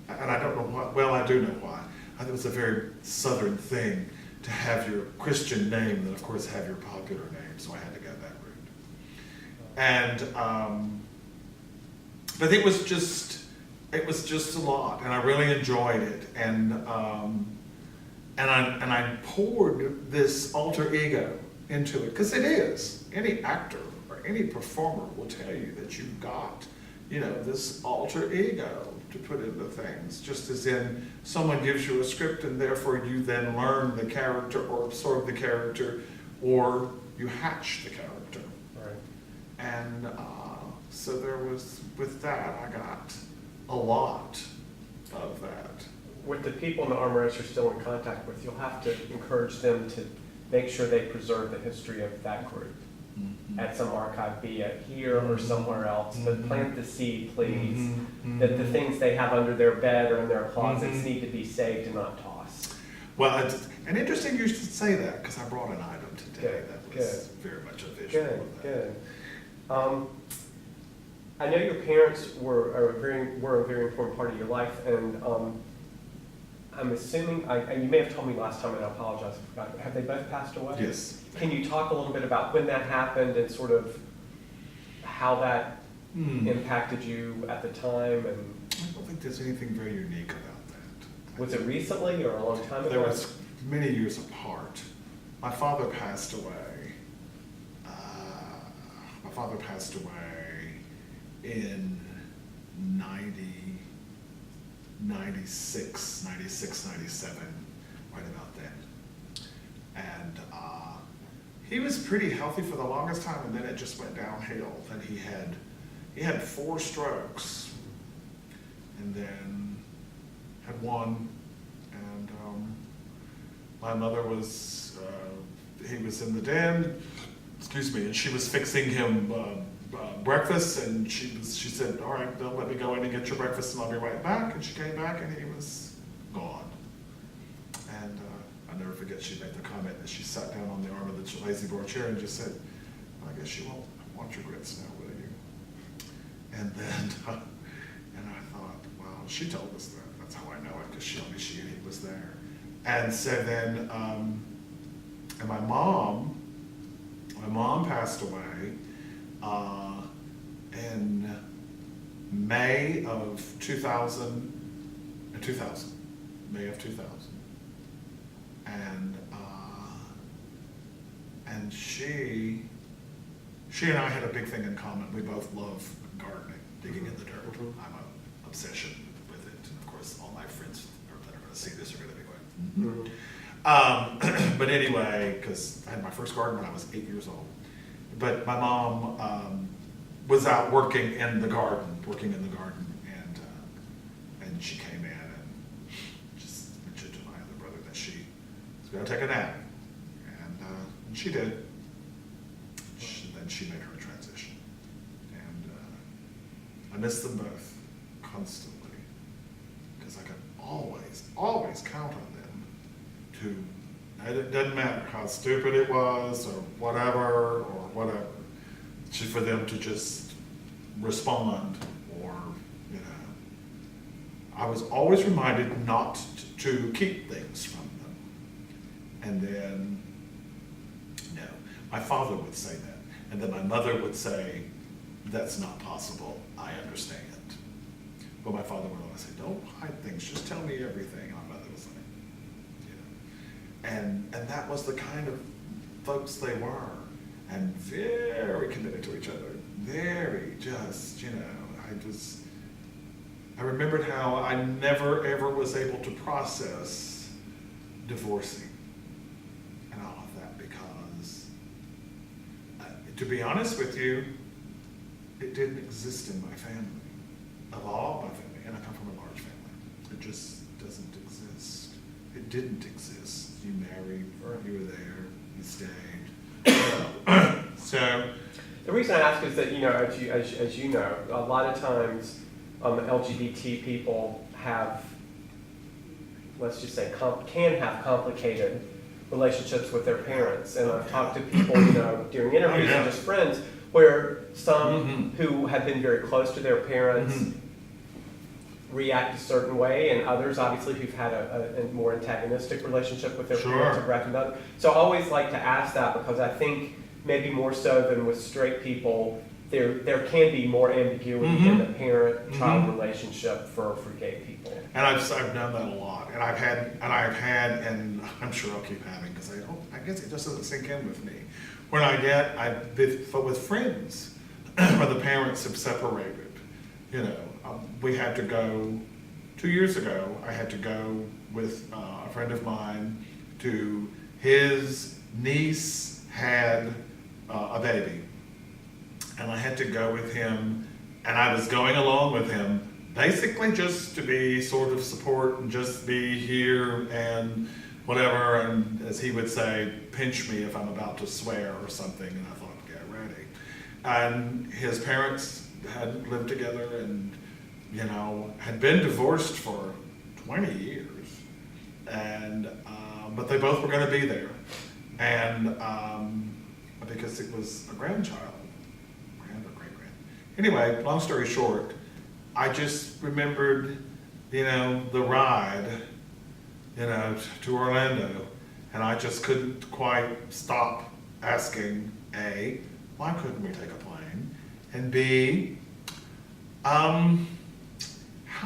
S2: I don't know why, well, I do know why. I think it was a very Southern thing to have your Christian name and, of course, have your popular name, so I had to go that route. And, but it was just a lot, and I really enjoyed it. And I poured this alter ego into it, because it is. Any actor or any performer will tell you that you've got, this alter ego to put into things, just as in someone gives you a script and therefore you then learn the character or absorb the character or you hatch the character.
S1: Right.
S2: And so there was, with that, I got a lot of that.
S1: With the people in the armorers you're still in contact with, you'll have to encourage them to make sure they preserve the history of that group at some archive, be it here or somewhere else. But plant the seed, please, that the things they have under their bed or in their closets need to be saved and not tossed.
S2: Well, and interesting you should say that, because I brought an item today that was
S1: Good.
S2: very much a visual of that.
S1: Good. I know your parents were a very important part of your life, and I'm assuming, and you may have told me last time, and I apologize, I forgot. Have they both passed away?
S2: Yes.
S1: Can you talk a little bit about when that happened and sort of how that impacted you at the time? And
S2: I don't think there's anything very unique about that.
S1: was it recently or a long time ago?
S2: There was many years apart. My father passed away. My father passed away in 96, 97, right about then. And he was pretty healthy for the longest time, and then it just went downhill. And he had 4 strokes, and then had one. And my mother was, he was in the den, and she was fixing him breakfast, and she said, all right, Bill, let me go in and get your breakfast and I'll be right back. And she came back and he was gone. And I'll never forget, she made the comment as she sat down on the arm of the lazy boy chair and just said, well, I guess you won't want your grits now, will you? And then, and I thought, well, she told us that. That's how I know it, because she told me he was there. And so then, and my mom passed away in May of 2000, May of 2000. And she and I had a big thing in common. We both love gardening, digging in the dirt. I'm an obsession with it. And of course, all my friends that are going to see this are going to be going, But anyway, because I had my first garden when I was 8 years old. But my mom was out working in the garden, and she came in and just mentioned to my other brother that she was going to take a nap, and she did. Then she made her transition, and I miss them both constantly, because I could always count on them to. It doesn't matter how stupid it was or whatever, for them to just respond, or, I was always reminded not to keep things from them. And then, no, my father would say that. And then my mother would say, that's not possible, I understand. But my father would always say, don't hide things, just tell me everything. And my mother was like, And that was the kind of folks they were, and very committed to each other, very just, I remembered how I never ever was able to process divorcing and all of that, because, to be honest with you, it didn't exist in my family, of all my family, and I come from a large family. It just doesn't didn't exist. You married, you were there, you stayed. So
S1: the reason I ask is that, as you know, a lot of times LGBT people have, let's just say, can have complicated relationships with their parents. And I've talked to people, during interviews and just friends, where some who have been very close to their parents react a certain way, and others, obviously, who've had a more antagonistic relationship with their parents have reacted better. So I always like to ask that, because I think maybe more so than with straight people, there can be more ambiguity in the parent-child relationship for gay people.
S2: And I've known that a lot, and I've had, and I'm sure I'll keep having, because I guess it just doesn't sink in with me. When with friends, where the parents have separated, we had to go, 2 years ago, I had to go with a friend of mine to, his niece had a baby, and I had to go with him, and I was going along with him basically just to be sort of support and just be here and whatever, and as he would say, pinch me if I'm about to swear or something, and I thought, get ready. And his parents had lived together and, had been divorced for 20 years, and but they both were going to be there, and because it was a grandchild, grand or great-grand. Anyway, long story short, I just remembered, the ride, to Orlando, and I just couldn't quite stop asking, A, why couldn't we take a plane? And B, how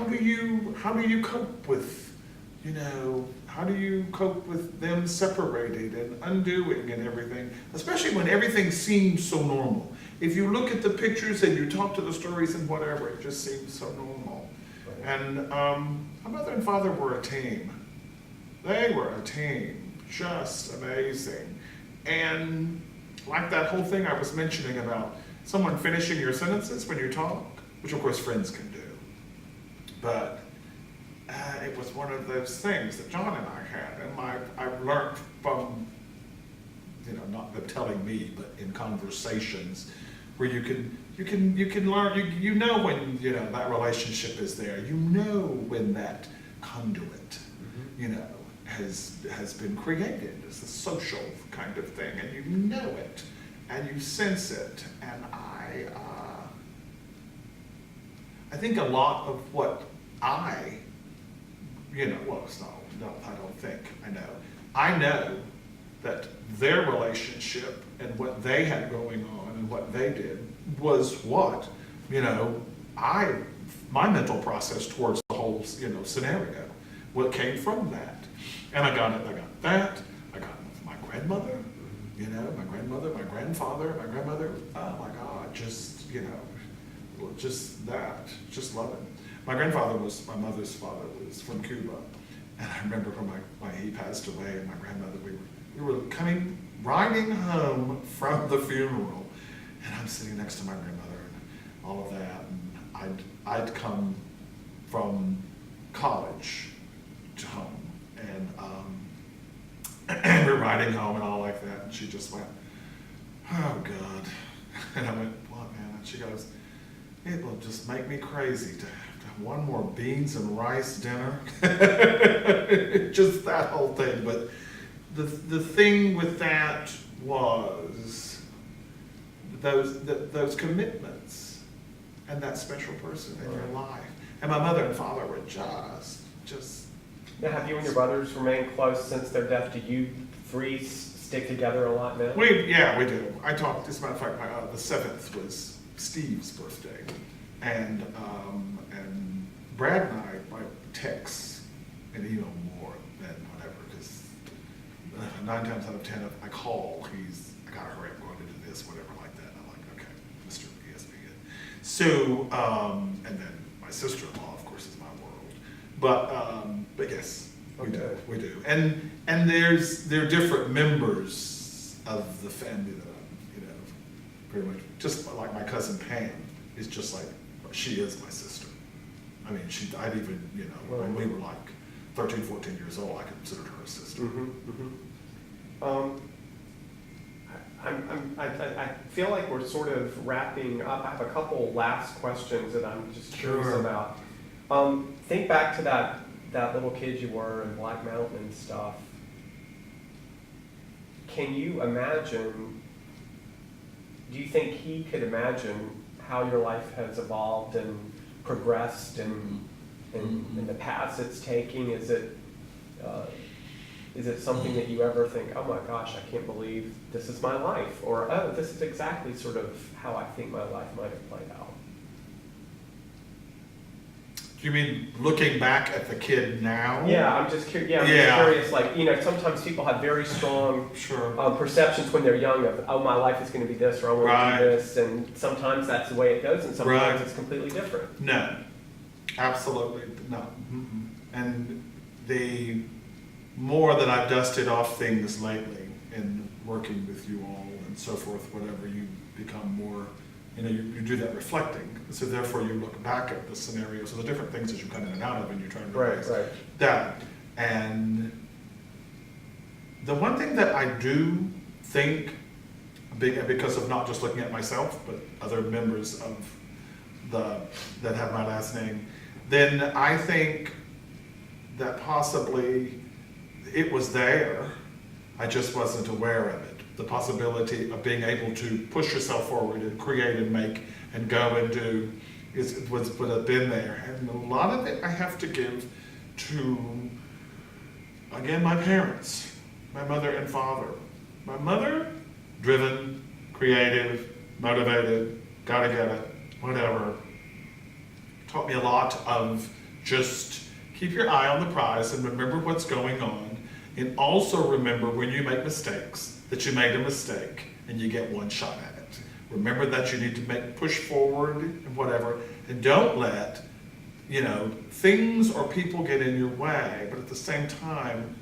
S2: do you cope with, how do you cope with them separated and undoing and everything, especially when everything seems so normal. If you look at the pictures and you talk to the stories and whatever, it just seems so normal. Right. And my mother and father were a team. They were a team, just amazing. And like that whole thing I was mentioning about someone finishing your sentences when you talk, which of course friends can do. But it was one of those things that John and I had, and I've learned from, not them telling me, but in conversations, where you can learn, when, that relationship is there, when that conduit, has been created as a social kind of thing, and you know it, and you sense it, and I think a lot of what I know that their relationship and what they had going on and what they did was what, my mental process towards the whole, scenario, what came from that. And I got that, I got my grandmother, my grandmother, my grandfather, my grandmother, oh my God, just just loving. My grandfather my mother's father was from Cuba, and I remember when he passed away, and my grandmother, we were riding home from the funeral, and I'm sitting next to my grandmother and all of that, and I'd come from college to home, and we're riding home and all like that, and she just went, oh God, and I went, what, man? And she goes, it will just make me crazy to have one more beans and rice dinner. Just that whole thing. But the thing with that was those commitments and that special person in your life. And my mother and father were just.
S1: Now, have you and your brothers remained close since their death? Do you three stick together a lot now?
S2: We do. I talked, as a matter of fact, the 7th was Steve's birthday, and Brad and I might text and email more than whatever, because 9 times out of 10 I call, I gotta hurry, I'm going to do this, whatever like that. And I'm like, okay, Mr. ESPN. So, and then my sister-in-law, of course, is my world. But yes, we do. And there are different members of the family that pretty much, just like my cousin Pam is just like, she is my sister. I mean, I'd even, when we were like 13, 14 years old, I considered her a sister.
S1: I feel like we're sort of wrapping up. I have a couple last questions that I'm just curious
S2: Sure.
S1: about. Think back to that little kid you were in Black Mountain and stuff. Can you imagine, do you think he could imagine how your life has evolved and progressed and in the paths it's taking? Is it something that you ever think, oh my gosh, I can't believe this is my life? Or, oh, this is exactly sort of how I think my life might have played out?
S2: Do you mean looking back at the kid now?
S1: Yeah, I'm just curious, like, sometimes people have very strong
S2: Sure.
S1: perceptions when they're young of, oh, my life is going to be this, or I want
S2: Right.
S1: to do this, and sometimes that's the way it goes, and sometimes
S2: Right.
S1: it's completely different.
S2: No, absolutely no. And the more that I've dusted off things lately in working with you all and so forth, whatever, you become more, you do that reflecting. So therefore you look back at the scenarios, so the different things that you come in and out of, and you're trying to realize that. And the one thing that I do think, because of not just looking at myself, but other members of that have my last name, then I think that possibly it was there, I just wasn't aware of it. The possibility of being able to push yourself forward and create and make and go and do would have been there. And a lot of it I have to give to, again, my parents, my mother and father. My mother, driven, creative, motivated, gotta get it, whatever. Taught me a lot of just keep your eye on the prize and remember what's going on. And also remember when you make mistakes, that you made a mistake and you get one shot at it. Remember that you need to push forward and whatever, and don't let, things or people get in your way, but at the same time,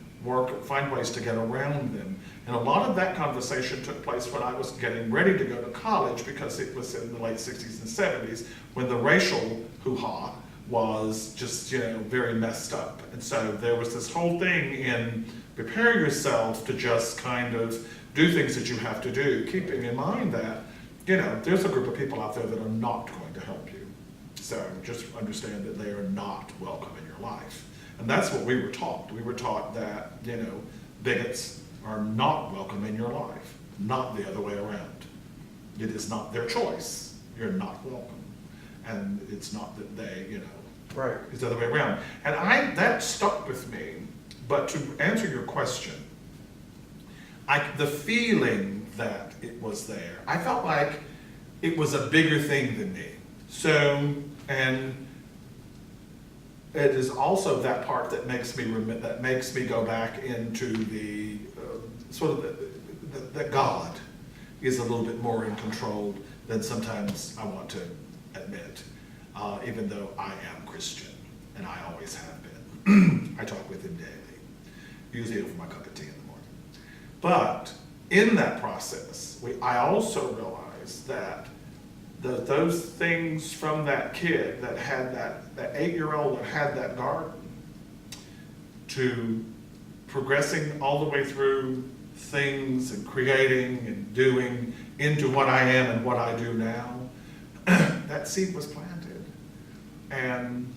S2: find ways to get around them. And a lot of that conversation took place when I was getting ready to go to college, because it was in the late 60s and 70s when the racial hoo-ha was just, very messed up. And so there was this whole thing in prepare yourself to just kind of do things that you have to do, keeping in mind that, there's a group of people out there that are not going to help you. So just understand that they are not welcome in your life. And that's what we were taught. We were taught that, bigots are not welcome in your life, not the other way around. It is not their choice. You're not welcome. And it's not that they,
S1: Right.
S2: It's the other way around. And that stuck with me. But to answer your question, the feeling that it was there, I felt like it was a bigger thing than me. So, and it is also that part that makes me go back into the that God is a little bit more in control than sometimes I want to admit, even though I am Christian, and I always have been. I talk with him daily, usually over my cup of tea in the morning. But in that process, I also realized that those things from that kid that had that 8-year-old that had that garden, to progressing all the way through things and creating and doing into what I am and what I do now, that seed was planted. And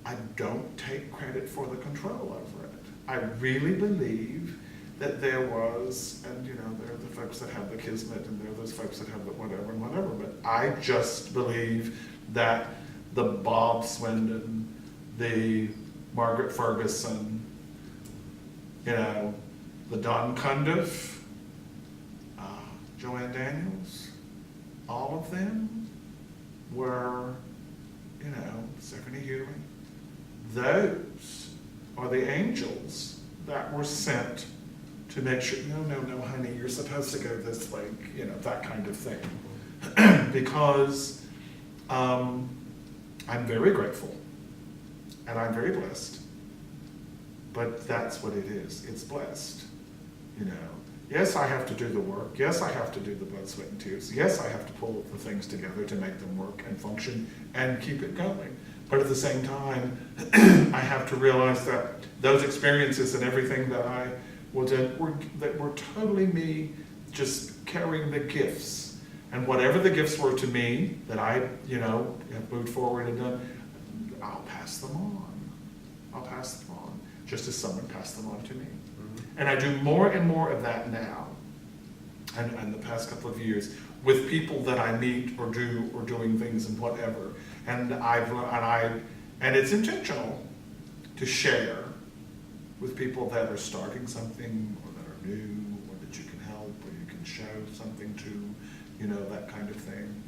S2: I don't take credit for the control over it. I really believe that there was, and there are the folks that have the kismet, and there are those folks that have the whatever and whatever, but I just believe that the Bob Swindon, the Margaret Ferguson, the Don Cundiff, Joanne Daniels, all of them were, Stephanie Hewing. Those are the angels that were sent to make sure, no, honey, you're supposed to go this way, that kind of thing. Because I'm very grateful and I'm very blessed, but that's what it is. It's blessed, Yes, I have to do the work. Yes, I have to do the blood, sweat, and tears. Yes, I have to pull the things together to make them work and function and keep it going. But at the same time, I have to realize that those experiences and everything that I was in that were totally me just carrying the gifts. And whatever the gifts were to me that I, have moved forward and done, I'll pass them on. I'll pass them on, just as someone passed them on to me. Mm-hmm. And I do more and more of that now, and the past couple of years, with people that I meet or doing things and whatever. And and it's intentional to share with people that are starting something or that are new or that you can help or you can show something to, that kind of thing.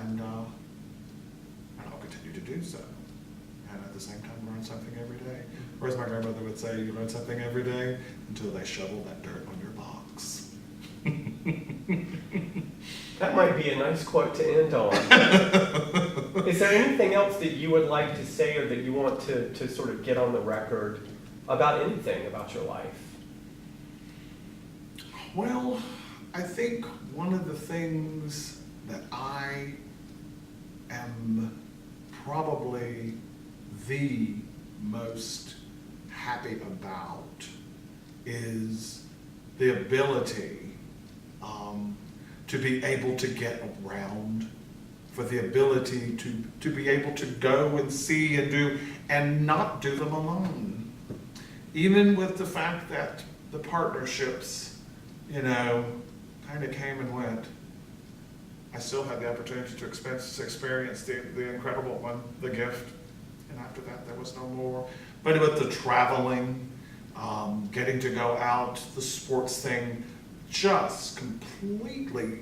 S2: And I'll continue to do so. And at the same time, learn something every day. Or as my grandmother would say, you learn something every day until they shovel that dirt on your box.
S1: That might be a nice quote to end on. Is there anything else that you would like to say or that you want to sort of get on the record about anything about your life?
S2: Well, I think one of the things that I am probably the most happy about is the ability to be able to get around, for the ability to be able to go and see and do and not do them alone. Even with the fact that the partnerships, kind of came and went, I still had the opportunity to experience the incredible one, the gift. And after that, there was no more. But with the traveling, getting to go out, the sports thing, just completely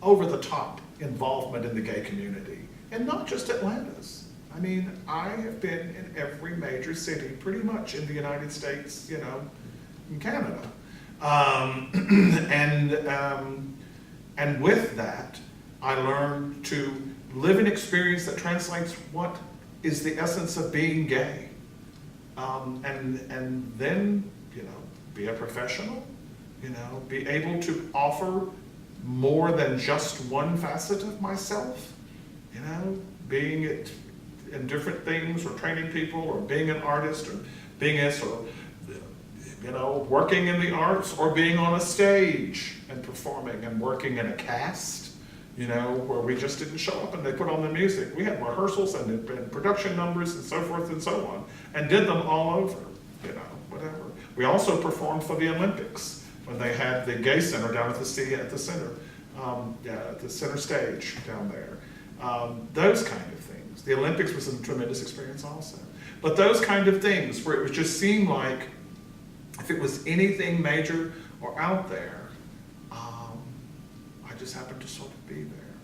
S2: over the top involvement in the gay community. And not just Atlanta's. I mean, I have been in every major city, pretty much in the United States, in Canada. And with that, I learned to live an experience that translates what is the essence of being gay. And then, be a professional, be able to offer more than just one facet of myself, being it in different things or training people or being an artist or being this or, working in the arts or being on a stage and performing and working in a cast, where we just didn't show up and they put on the music. We had rehearsals and production numbers and so forth and so on, and did them all over, whatever. We also performed for the Olympics when they had the gay center down at the center, at the center stage down there. Those kind of things. The Olympics was a tremendous experience also. But those kind of things where it was just seemed like if it was anything major or out there, I just happened to sort of be there.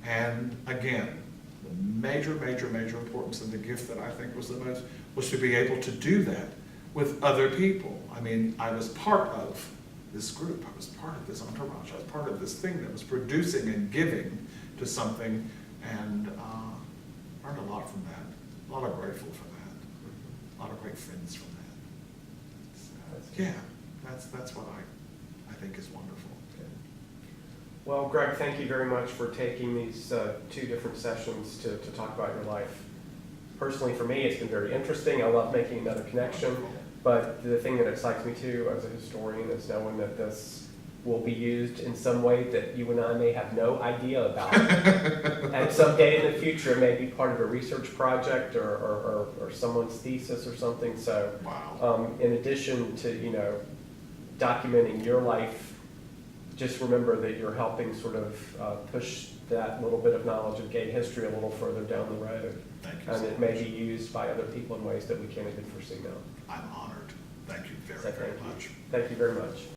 S2: And again, the major importance of the gift that I think was the most was to be able to do that with other people. I mean, I was part of this group. I was part of this entourage. I was part of this thing that was producing and giving to something, and learned a lot from that. A lot of grateful for that. A lot of great friends from that. So, yeah, that's what I think is wonderful.
S1: Well, Gregg, thank you very much for taking these 2 different sessions to talk about your life. Personally, for me, it's been very interesting. I love making another connection. But the thing that excites me too as a historian is knowing that this will be used in some way that you and I may have no idea about. And someday in the future, it may be part of a research project or someone's thesis or something. So
S2: wow.
S1: In addition to, documenting your life, just remember that you're helping sort of push that little bit of knowledge of gay history a little further down the road.
S2: Thank you.
S1: And it may be used by other people in ways that we can't even foresee now.
S2: I'm honored. Thank you very much.
S1: Thank you very much.